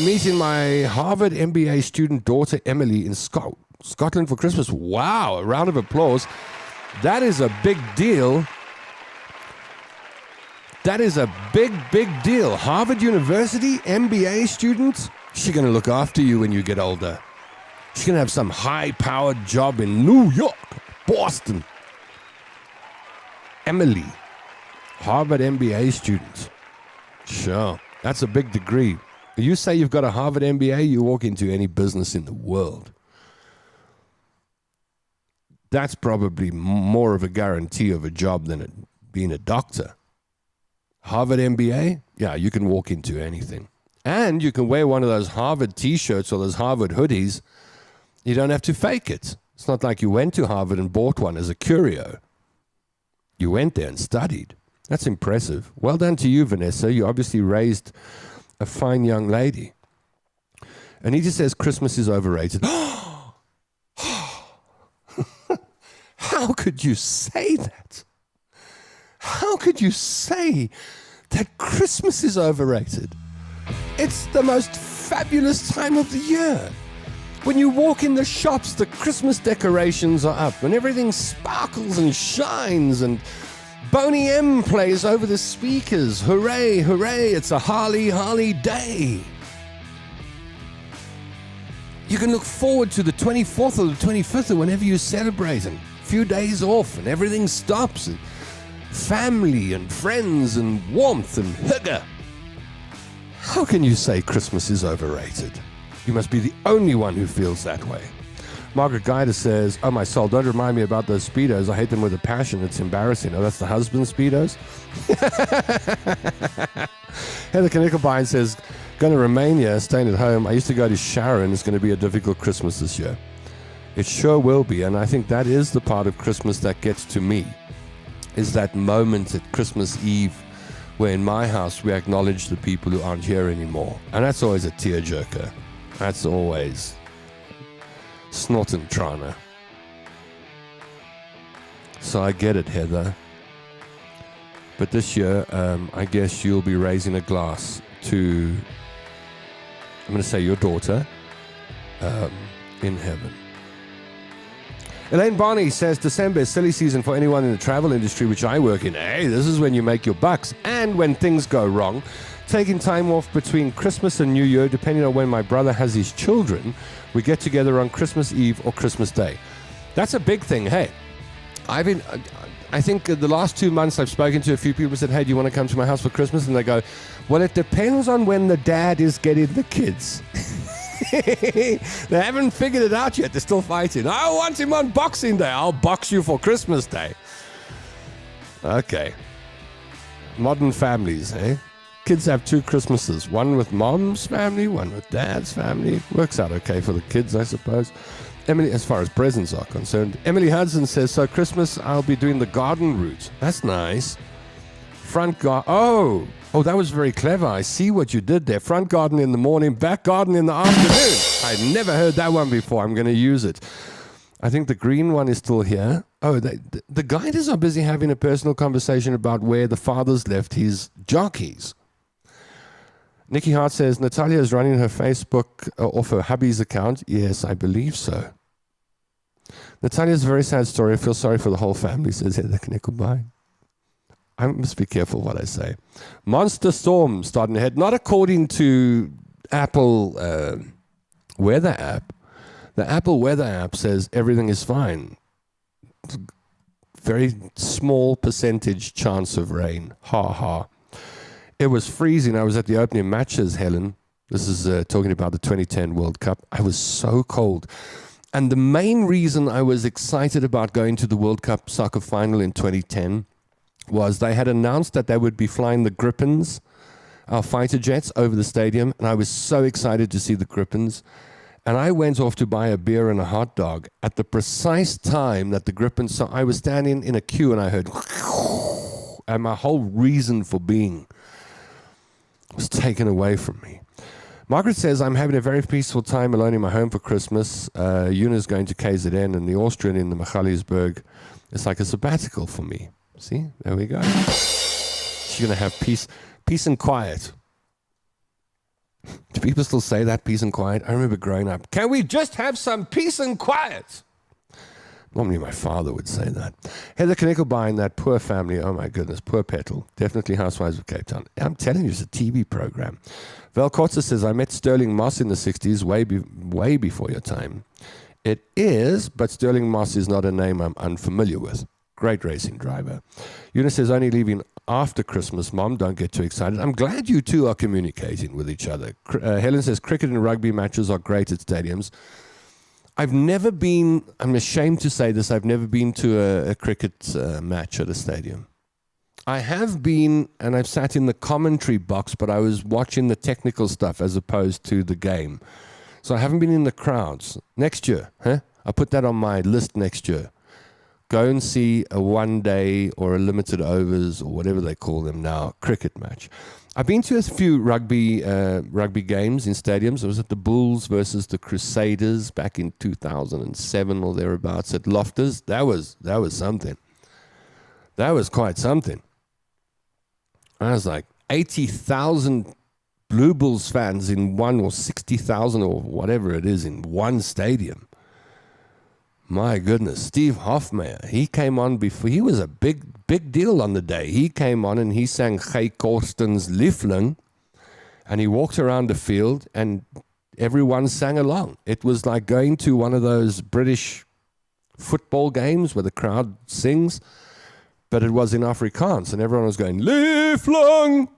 Meeting my Harvard MBA student daughter, Emily, in Scotland for Christmas. Wow, a round of applause. That is a big deal. That is a big, big deal. Harvard University, MBA student. She's going to look after you when you get older. She's going to have some high-powered job in New York, Boston. Emily, Harvard MBA student. Sure. That's a big degree. You say you've got a Harvard MBA, you walk into any business in the world. That's probably more of a guarantee of a job than being a doctor. Harvard MBA, yeah, you can walk into anything. And you can wear one of those Harvard T-shirts or those Harvard hoodies. You don't have to fake it. It's not like you went to Harvard and bought one as a curio. You went there and studied. That's impressive. Well done to you, Vanessa. You obviously raised a fine young lady. Anita says Christmas is overrated. How could you say that? How could you say that Christmas is overrated? It's the most fabulous time of the year. When you walk in the shops, the Christmas decorations are up and everything sparkles and shines and Boney M plays over the speakers. Hooray, hooray, it's a Harley, Harley day. You can look forward to the 24th or the 25th or whenever you celebrate and a few days off and everything stops. And family and friends and warmth and hygge. How can you say Christmas is overrated? You must be the only one who feels that way. Margaret Guida says, oh my soul, don't remind me about those Speedos. I hate them with a passion. It's embarrassing. Oh, that's the husband's Speedos? Heather Knickerbein says, going to Romania, staying at home. I used to go to Sharon. It's going to be a difficult Christmas this year. It sure will be. And I think that is the part of Christmas that gets to me, is that moment at Christmas Eve where in my house we acknowledge the people who aren't here anymore. And that's always a tearjerker. That's always snot and trana. So I get it, Heather. But this year, I guess you'll be raising a glass to, I'm going to say your daughter, in heaven. Elaine Barney says December is silly season for anyone in the travel industry, which I work in. Hey, this is when you make your bucks. And when things go wrong, taking time off between Christmas and New Year, depending on when my brother has his children, we get together on Christmas Eve or Christmas Day. That's a big thing. Hey, I think the last 2 months I've spoken to a few people who said, hey, do you want to come to my house for Christmas? And they go, well, it depends on when the dad is getting the kids. They haven't figured it out yet. They're still fighting. I want him on Boxing Day. I'll box you for Christmas Day. Okay. Modern families, eh? Kids have 2 Christmases. One with mom's family, one with dad's family. Works out okay for the kids, I suppose. Emily, as far as presents are concerned. Emily Hudson says, so Christmas, I'll be doing the garden route. That's nice. Front garden. Oh, that was very clever. I see what you did there. Front garden in the morning, back garden in the afternoon. I'd never heard that one before. I'm going to use it. I think the green one is still here. Oh, the guiders are busy having a personal conversation about where the father's left his jockeys. Nikki Hart says, Natalia is running her Facebook off her hubby's account. Yes, I believe so. Natalia's a very sad story. I feel sorry for the whole family, says Heather Knickelbein. I must be careful what I say. Monster storm starting ahead, not according to Apple weather app. The Apple weather app says everything is fine. Very small percentage chance of rain. Ha ha. It was freezing. I was at the opening matches, Helen. This is talking about the 2010 World Cup. I was so cold. And the main reason I was excited about going to the World Cup soccer final in 2010 was they had announced that they would be flying the Gripens, our fighter jets, over the stadium. And I was so excited to see the Gripens. And I went off to buy a beer and a hot dog at the precise time that the Gripens... So I was standing in a queue and I heard... And my whole reason for being was taken away from me. Margaret says, I'm having a very peaceful time alone in my home for Christmas. Yuna's going to KZN and the Austrian in the Michalisburg. It's like a sabbatical for me. See, there we go. She's going to have peace and quiet. Do people still say that, peace and quiet? I remember growing up, can we just have some peace and quiet? Normally my father would say that. Heather Knickelbein, that poor family, oh my goodness, poor Petal. Definitely Housewives of Cape Town. I'm telling you, it's a TV program. Val Kotzer says, I met Sterling Moss in the 60s, way before your time. It is, but Sterling Moss is not a name I'm unfamiliar with. Great racing driver. Eunice says, only leaving after Christmas, Mom, don't get too excited. I'm glad you two are communicating with each other. Helen says, cricket and rugby matches are great at stadiums. I've never been, I'm ashamed to say this, I've never been to a cricket match at a stadium. I have been, and I've sat in the commentary box, but I was watching the technical stuff as opposed to the game. So I haven't been in the crowds. Next year, I'll put that on my list next year. Go and see a one-day or a limited overs or whatever they call them now, cricket match. I've been to a few rugby games in stadiums. I was at the Bulls versus the Crusaders back in 2007 or thereabouts at Loftus. That was something. That was quite something. I was like 80,000 Blue Bulls fans in one, or 60,000 or whatever it is in one stadium. My goodness, Steve Hofmeyer, he came on before. He was a big deal on the day. He came on and he sang Gey Korsten's Liefling, and he walked around the field and everyone sang along. It was like going to one of those British football games where the crowd sings, but it was in Afrikaans and everyone was going, Liefling!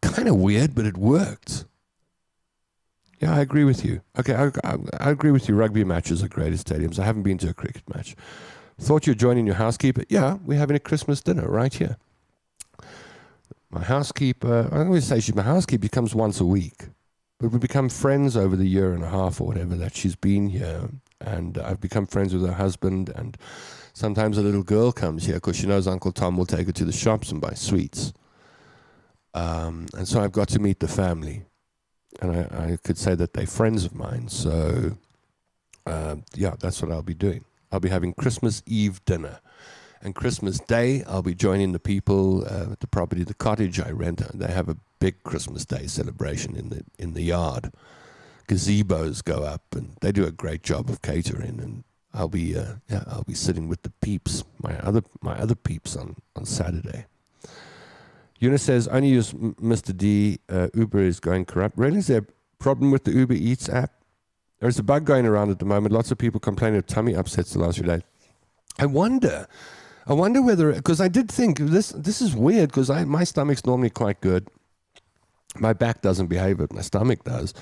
Kind of weird, but it worked. Yeah, I agree with you. Okay, I agree with you. Rugby matches are great at stadiums. I haven't been to a cricket match. Thought you're joining your housekeeper. Yeah, we're having a Christmas dinner right here. My housekeeper, I always say she's my housekeeper. She comes once a week. But we become friends over the year and a half or whatever that she's been here. And I've become friends with her husband. And sometimes a little girl comes here because she knows Uncle Tom will take her to the shops and buy sweets. And so I've got to meet the family. And I could say that they're friends of mine. So, yeah, that's what I'll be doing. I'll be having Christmas Eve dinner. And Christmas Day, I'll be joining the people at the property, the cottage I rent. They have a big Christmas Day celebration in the yard. gazebos go up, and they do a great job of catering. And I'll be sitting with the peeps, my other peeps on Saturday. Eunice says, only use Mr. D. Uber is going corrupt. Really? Is there a problem with the Uber Eats app? There's a bug going around at the moment. Lots of people complaining of tummy upsets the last few days. I wonder whether, because I did think, this is weird, because my stomach's normally quite good. My back doesn't behave, but my stomach does.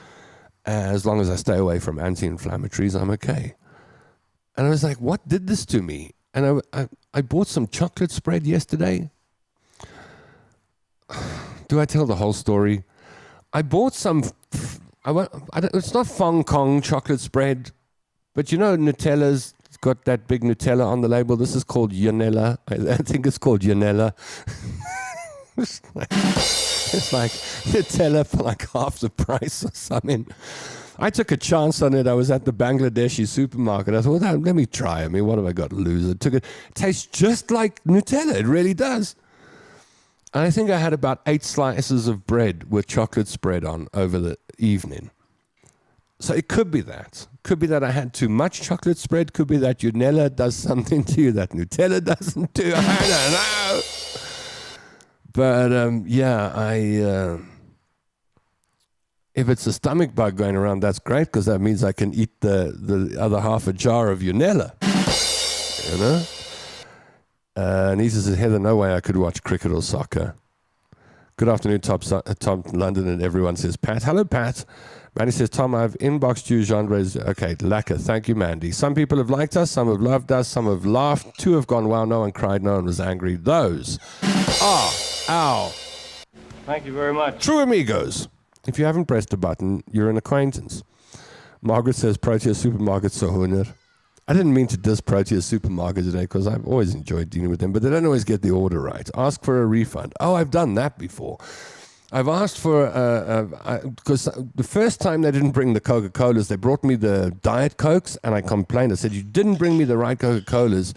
As long as I stay away from anti-inflammatories, I'm okay. And I was like, what did this to me? And I bought some chocolate spread yesterday. Do I tell the whole story? I bought some, it's not Fong Kong chocolate spread, but you know Nutella's got that big Nutella on the label. This is called Yanella. I think it's called Yanella. It's like Nutella for like half the price or something. I took a chance on it. I was at the Bangladeshi supermarket. I thought, well, let me try. I mean, what have I got to lose? I took it. It tastes just like Nutella. It really does. And I think I had about 8 slices of bread with chocolate spread on over the evening. So it could be that. Could be that I had too much chocolate spread. Could be that Nutella does something to you that Nutella doesn't do. I don't know. But if it's a stomach bug going around, that's great, because that means I can eat the other half a jar of Unella. You know? Nisa says, Heather, no way I could watch cricket or soccer. Good afternoon, Tom London, and everyone says, Pat. Hello, Pat. Mandy says, Tom, I've inboxed you genres. Okay, lacquer. Thank you, Mandy. Some people have liked us, some have loved us, some have laughed. 2 have gone, wow, no one cried, no one was angry. Those are our Thank you very much. true amigos. If you haven't pressed a button, you're an acquaintance. Margaret says, Proteus Supermarket so 100. I didn't mean to diss Proteus Supermarket today, because I've always enjoyed dealing with them, but they don't always get the order right. Ask for a refund. Oh, I've done that before. I've asked for, because the first time they didn't bring the Coca-Colas, they brought me the Diet Cokes, and I complained. I said, you didn't bring me the right Coca-Colas.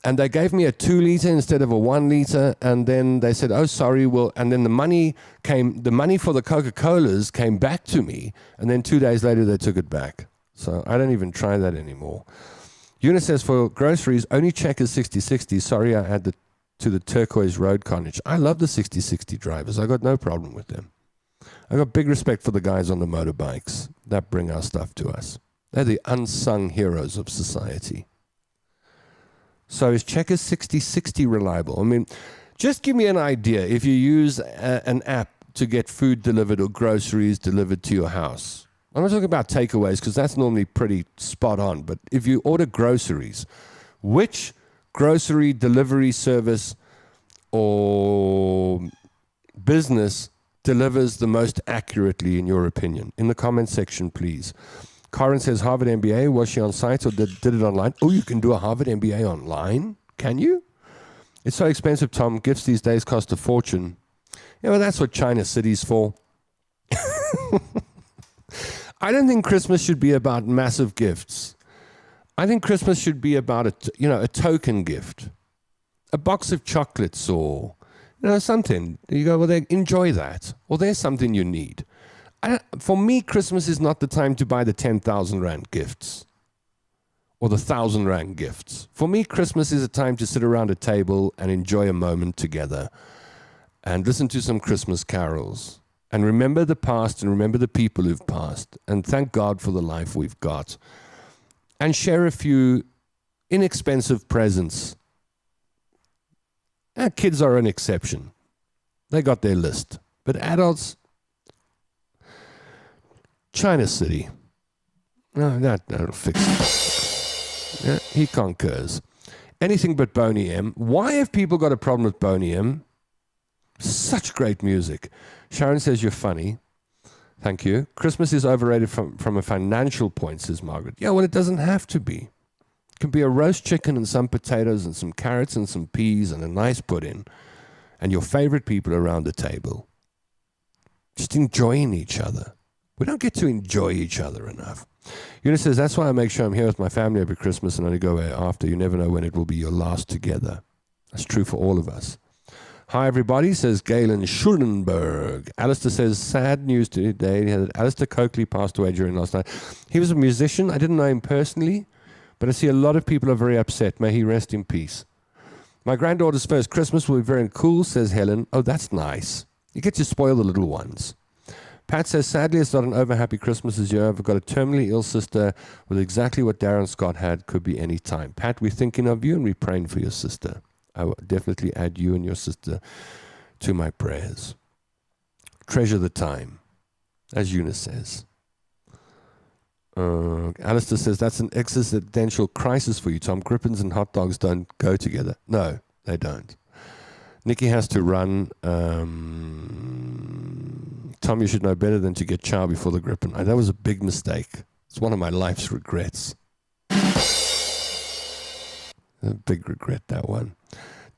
And they gave me a 2-liter instead of a 1-liter, and then they said, oh, sorry, well, and then the money for the Coca-Colas came back to me, and then 2 days later they took it back. So I don't even try that anymore. Eunice says, for groceries, only Checkers 6060. Sorry, I add to the Turquoise Road Carnage. I love the 6060 drivers. I got no problem with them. I got big respect for the guys on the motorbikes that bring our stuff to us. They're the unsung heroes of society. So is Checkers 6060 reliable? I mean, just give me an idea. If you use an app to get food delivered or groceries delivered to your house, I'm not talking about takeaways, because that's normally pretty spot on. But if you order groceries, which grocery delivery service or business delivers the most accurately, in your opinion? In the comment section, please. Karen says, Harvard MBA, was she on site or did it online? Oh, you can do a Harvard MBA online? Can you? It's so expensive, Tom. Gifts these days cost a fortune. Yeah, well, that's what China City's for. I don't think Christmas should be about massive gifts. I think Christmas should be about a token gift, a box of chocolates, or something. You go, well, enjoy that, or there's something you need. For me, Christmas is not the time to buy the 10,000 Rand gifts or the 1,000 Rand gifts. For me, Christmas is a time to sit around a table and enjoy a moment together and listen to some Christmas carols. And remember the past and remember the people who've passed. And thank God for the life we've got. And share a few inexpensive presents. Kids are an exception. They got their list. But adults, China City. No, that'll fix it. Yeah, he concurs. Anything but Boney M. Why have people got a problem with Boney M? Such great music. Sharon says you're funny. Thank you. Christmas is overrated from a financial point, says Margaret. Yeah, well, it doesn't have to be. It can be a roast chicken and some potatoes and some carrots and some peas and a nice pudding and your favorite people around the table. Just enjoying each other. We don't get to enjoy each other enough. Eunice says, that's why I make sure I'm here with my family every Christmas and only go away after. You never know when it will be your last together. That's true for all of us. Hi, everybody, says Galen Schulenberg. Alistair says, sad news today. Alistair Coakley passed away during last night. He was a musician. I didn't know him personally, but I see a lot of people are very upset. May he rest in peace. My granddaughter's first Christmas will be very cool, says Helen. Oh, that's nice. You get to spoil the little ones. Pat says, sadly, it's not an over-happy Christmas this year. I've got a terminally ill sister with exactly what Darren Scott had. Could be any time. Pat, we're thinking of you and we're praying for your sister. I will definitely add you and your sister to my prayers. Treasure the time, as Eunice says. Alistair says, that's an existential crisis for you, Tom. Grippins and hot dogs don't go together. No, they don't. Nikki has to run. Tom, you should know better than to get chow before the Grippin. That was a big mistake. It's one of my life's regrets. A big regret, that one.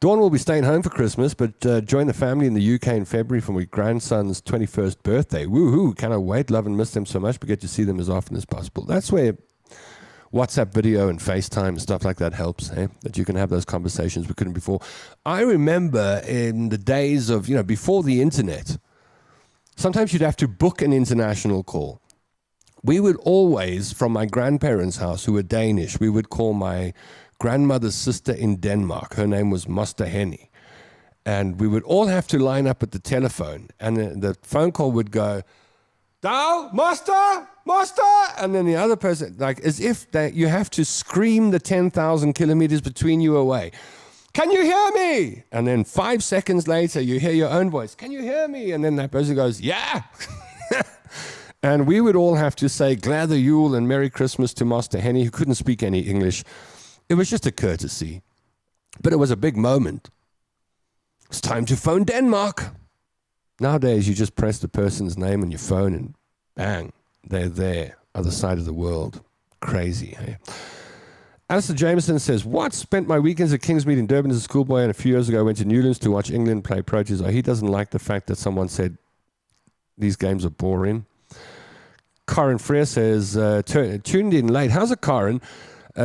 Dawn will be staying home for Christmas, but join the family in the UK in February for my grandson's 21st birthday. Woohoo! Cannot wait. Love and miss them so much, but get to see them as often as possible. That's where WhatsApp video and FaceTime and stuff like that helps, that you can have those conversations we couldn't before. I remember in the days of, before the internet, sometimes you'd have to book an international call. We would always, from my grandparents' house, who were Danish, we would call my grandmother's sister in Denmark. Her name was Moster Henny. And we would all have to line up at the telephone. And the phone call would go, Dow, Moster, and then the other person, like as if you have to scream the 10,000 kilometers between you away. Can you hear me? And then 5 seconds later, you hear your own voice. Can you hear me? And then that person goes, yeah. And we would all have to say Gladde Jul and Merry Christmas to Moster Henny, who couldn't speak any English. It was just a courtesy. But it was a big moment. It's time to phone Denmark. Nowadays, you just press the person's name on your phone and bang, they're there, other side of the world. Crazy, hey? Alistair Jameson says, what? Spent my weekends at Kingsmead in Durban as a schoolboy, and a few years ago went to Newlands to watch England play Proteas. Oh, he doesn't like the fact that someone said these games are boring. Karen Freer says, tuned in late. How's it, Karen?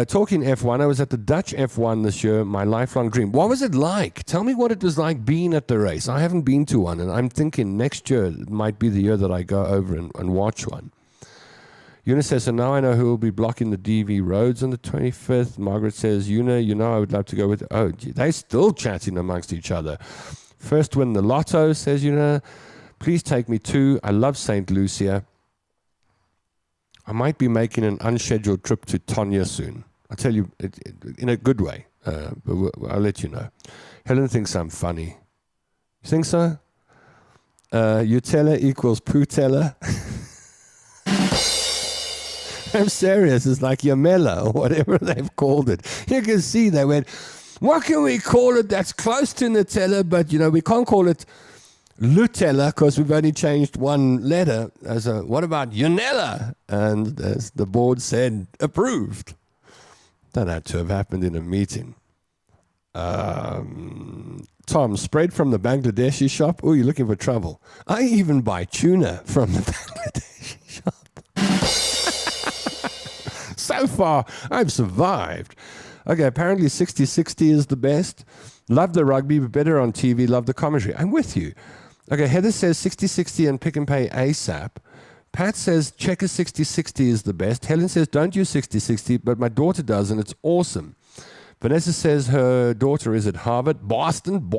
Talking F1, I was at the Dutch F1 this year, my lifelong dream. What was it like? Tell me what it was like being at the race. I haven't been to one, and I'm thinking next year it might be the year that I go over and watch one. Una says, so now I know who will be blocking the DV roads on the 25th. Margaret says, Una, I would love to go with... Oh, they're still chatting amongst each other. First win the lotto, says Una. Please take me too. I love St. Lucia. I might be making an unscheduled trip to Tonya soon. I'll tell you in a good way, but I'll let you know. Helen thinks I'm funny. You think so? Utella equals Putella. I'm serious. It's like Yamela or whatever they've called it. You can see they went, what can we call it that's close to Nutella, but we can't call it Lutella, because we've only changed one letter. What about Yunella? And the board said, approved. That had to have happened in a meeting. Tom, spread from the Bangladeshi shop? Oh, you're looking for trouble. I even buy tuna from the Bangladeshi shop. So far, I've survived. Okay, apparently 60-60 is the best. Love the rugby, but better on TV. Love the commentary. I'm with you. Okay, Heather says 60-60 and Pick and Pay ASAP. Pat says Checker 60-60 is the best. Helen says don't use 60-60, but my daughter does, and it's awesome. Vanessa says her daughter is at Harvard. Boston.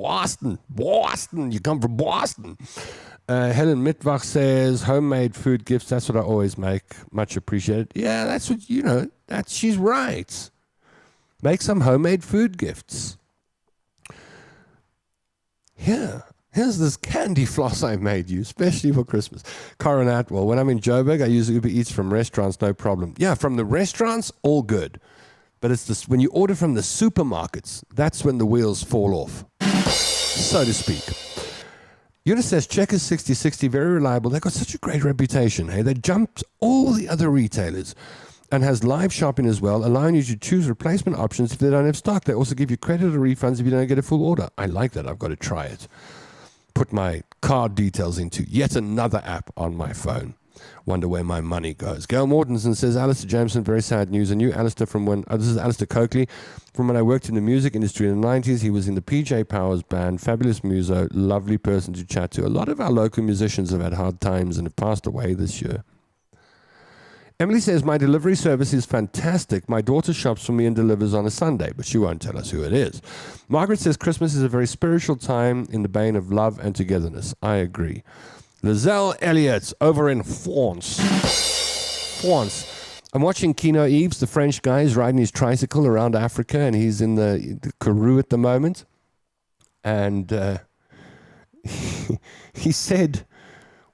You come from Boston. Helen Mittwach says homemade food gifts. That's what I always make. Much appreciated. Yeah, that's what, she's right. Make some homemade food gifts. Yeah. Here's this candy floss I made you, especially for Christmas. Corin Atwell, when I'm in Joburg, I use Uber Eats from restaurants, no problem. Yeah, from the restaurants, all good. But it's this, when you order from the supermarkets, that's when the wheels fall off, so to speak. Eunice says, Checkers 60-60, very reliable. They've got such a great reputation. Hey, they jumped all the other retailers and has live shopping as well, allowing you to choose replacement options if they don't have stock. They also give you credit or refunds if you don't get a full order. I like that. I've got to try it. Put my card details into yet another app on my phone. Wonder where my money goes. Gail Mortensen says, Alistair Jameson, very sad news. I knew Alistair from when, this is Alistair Coakley, from when I worked in the music industry in the 90s. He was in the PJ Powers band, fabulous muso, lovely person to chat to. A lot of our local musicians have had hard times and have passed away this year. Emily says, my delivery service is fantastic. My daughter shops for me and delivers on a Sunday, but she won't tell us who it is. Margaret says, Christmas is a very spiritual time in the vein of love and togetherness. I agree. Lizelle Elliott over in France. I'm watching Kino Eves, the French guy. He's riding his tricycle around Africa, and he's in the Karoo at the moment. And he said...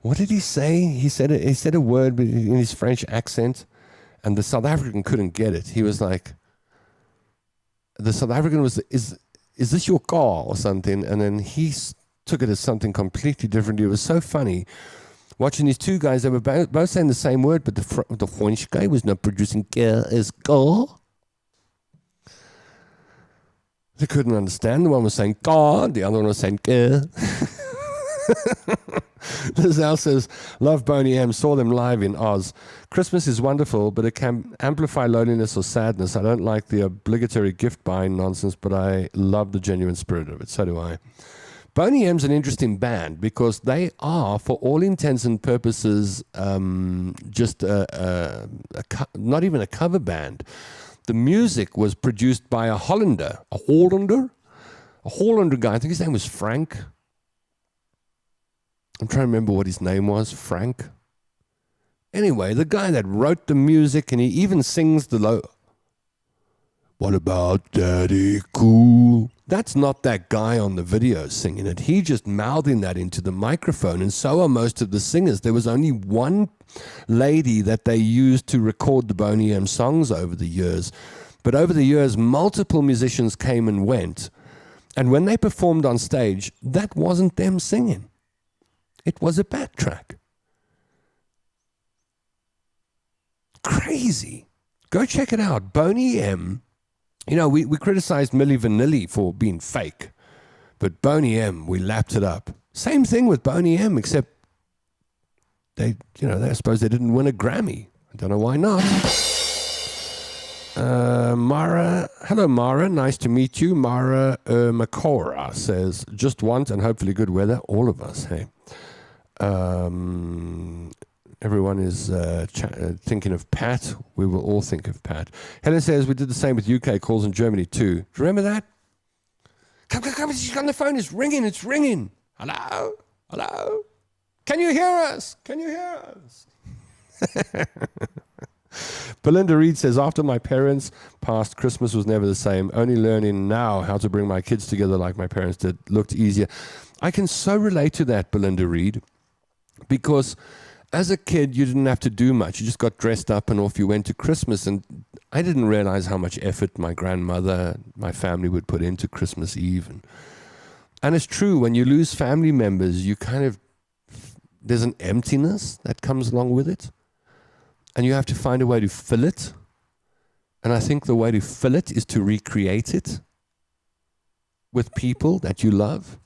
What did he say? He said a word in his French accent, and the South African couldn't get it. He was like, the South African was, is this your car or something? And then he took it as something completely different. It was so funny watching these two guys. They were both saying the same word, but the French guy was not producing car as car. They couldn't understand. The one was saying car, the other one was saying car. Lizelle says, love Boney M, saw them live in Oz. Christmas is wonderful, but it can amplify loneliness or sadness. I don't like the obligatory gift buying nonsense, but I love the genuine spirit of it. So do I. Boney M's an interesting band because they are, for all intents and purposes, just not even a cover band. The music was produced by a Hollander guy. I think his name was Frank. I'm trying to remember what his name was, Frank. Anyway, the guy that wrote the music, and he even sings the low. What about Daddy Cool? That's not that guy on the video singing it. He just mouthing that into the microphone, and so are most of the singers. There was only one lady that they used to record the Boney M songs over the years. But over the years, multiple musicians came and went. And when they performed on stage, that wasn't them singing. It was a backtrack. Crazy. Go check it out. Boney M. You know, we criticized Milli Vanilli for being fake. But Boney M, we lapped it up. Same thing with Boney M, except I suppose they didn't win a Grammy. I don't know why not. Mara, hello Mara, nice to meet you. Mara Makora says, just want and hopefully good weather. All of us, hey. Everyone is thinking of Pat. We will all think of Pat. Helen says, we did the same with UK calls in Germany too. Do you remember that? Come, she's on the phone. It's ringing. Hello? Can you hear us? Belinda Reed says, after my parents passed, Christmas was never the same. Only learning now how to bring my kids together like my parents did looked easier. I can so relate to that, Belinda Reed, because as a kid, you didn't have to do much. You just got dressed up and off you went to Christmas. And I didn't realize how much effort my grandmother, my family would put into Christmas Eve. And it's true, when you lose family members, you there's an emptiness that comes along with it. And you have to find a way to fill it. And I think the way to fill it is to recreate it with people that you love.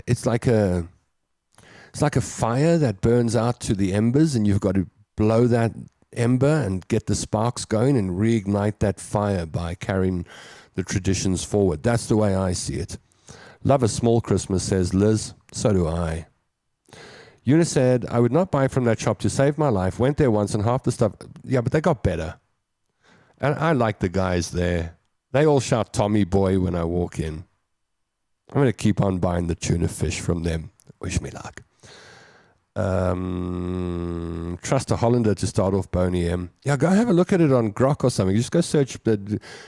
It's like a fire that burns out to the embers, and you've got to blow that ember and get the sparks going and reignite that fire by carrying the traditions forward. That's the way I see it. Love a small Christmas, says Liz. So do I. Eunice said, I would not buy from that shop to save my life. Went there once and half the stuff. Yeah, but they got better. And I like the guys there. They all shout Tommy Boy when I walk in. I'm going to keep on buying the tuna fish from them. Wish me luck. Trust a Hollander to start off Boney M. Yeah, go have a look at it on Grok or something. Just go search,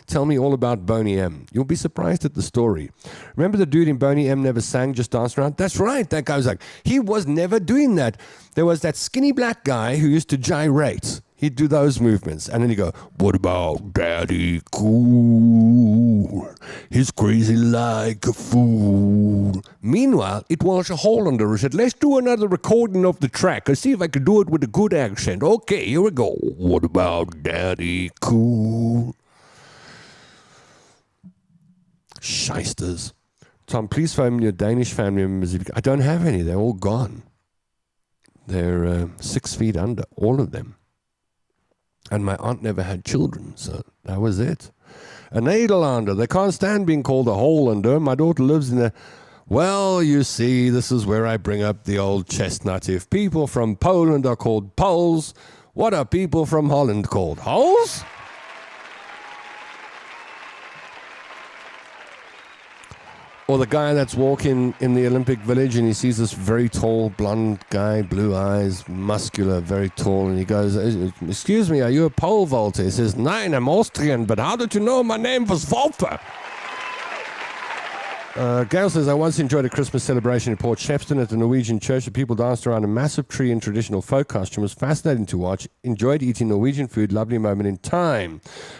tell me all about Boney M. You'll be surprised at the story. Remember the dude in Boney M never sang, just danced around? That's right. That guy was like, he was never doing that. There was that skinny black guy who used to gyrate. He'd do those movements. And then he'd go, what about Daddy Cool? He's crazy like a fool. Meanwhile, it was a Hollander who said, let's do another recording of the track and see if I can do it with a good accent. Okay, here we go. What about Daddy Cool? Shysters. Tom, please phone your Danish family members. I don't have any. They're all gone. They're 6 feet under, all of them. And my aunt never had children, so that was it. A Nederlander. They can't stand being called a Hollander. My daughter lives in a... Well, you see, this is where I bring up the old chestnut. If people from Poland are called Poles, what are people from Holland called? Holes? Or the guy that's walking in the Olympic Village and he sees this very tall, blonde guy, blue eyes, muscular, very tall, and he goes, "Excuse me, are you a Pole, Walter?" He says, "Nein, I'm Austrian, but how did you know my name was Walter?" Gail says, "I once enjoyed a Christmas celebration in Port Shepstone at the Norwegian church. The people danced around a massive tree in traditional folk costume. It was fascinating to watch. Enjoyed eating Norwegian food. Lovely moment in time.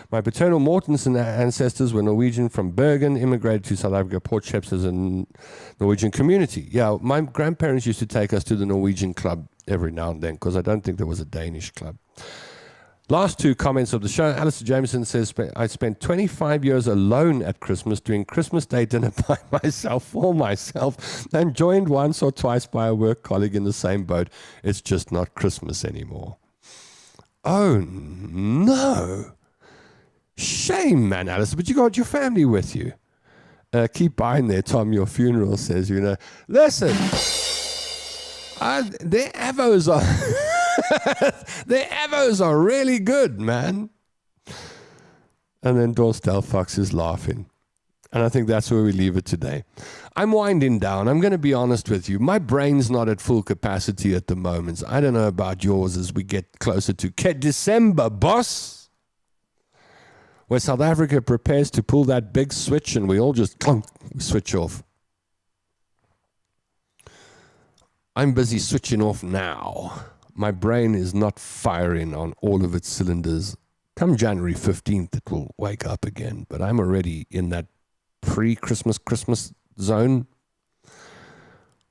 My paternal Mortensen ancestors were Norwegian from Bergen, immigrated to South Africa. Port Shepstone is a Norwegian community." Yeah, my grandparents used to take us to the Norwegian club every now and then because I don't think there was a Danish club. Last two comments of the show. Alistair Jameson says, "I spent 25 years alone at Christmas doing Christmas Day dinner by myself, for myself, and joined once or twice by a work colleague in the same boat. It's just not Christmas anymore." Oh, no. Shame, man, Alistair, but you got your family with you. Keep buying there, Tom, your funeral says, listen, their avos are... Their avos are really good, man. And then Dorstel Fox is laughing. And I think that's where we leave it today. I'm winding down. I'm going to be honest with you. My brain's not at full capacity at the moment. I don't know about yours as we get closer to December, boss. Where South Africa prepares to pull that big switch and we all just clunk, switch off. I'm busy switching off now. My brain is not firing on all of its cylinders. Come January 15th, it will wake up again. But I'm already in that Christmas zone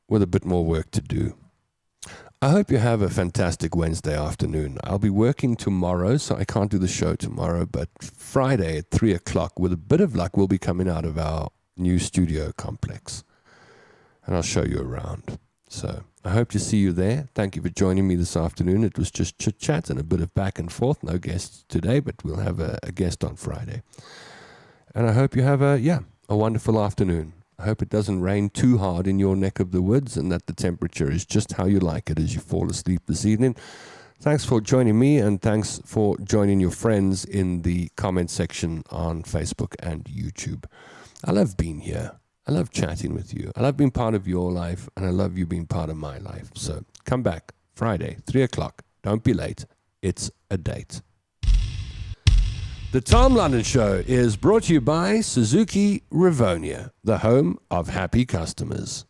with a bit more work to do. I hope you have a fantastic Wednesday afternoon. I'll be working tomorrow, so I can't do the show tomorrow. But Friday at 3 o'clock, with a bit of luck, we'll be coming out of our new studio complex. And I'll show you around. So I hope to see you there. Thank you for joining me this afternoon. It was just chit-chat and a bit of back and forth. No guests today, but we'll have a guest on Friday. And I hope you have a wonderful afternoon. I hope it doesn't rain too hard in your neck of the woods and that the temperature is just how you like it as you fall asleep this evening. Thanks for joining me, and thanks for joining your friends in the comment section on Facebook and YouTube. I love being here. I love chatting with you. I love being part of your life, and I love you being part of my life. So come back Friday, 3 o'clock. Don't be late. It's a date. The Tom London Show is brought to you by Suzuki Rivonia, the home of happy customers.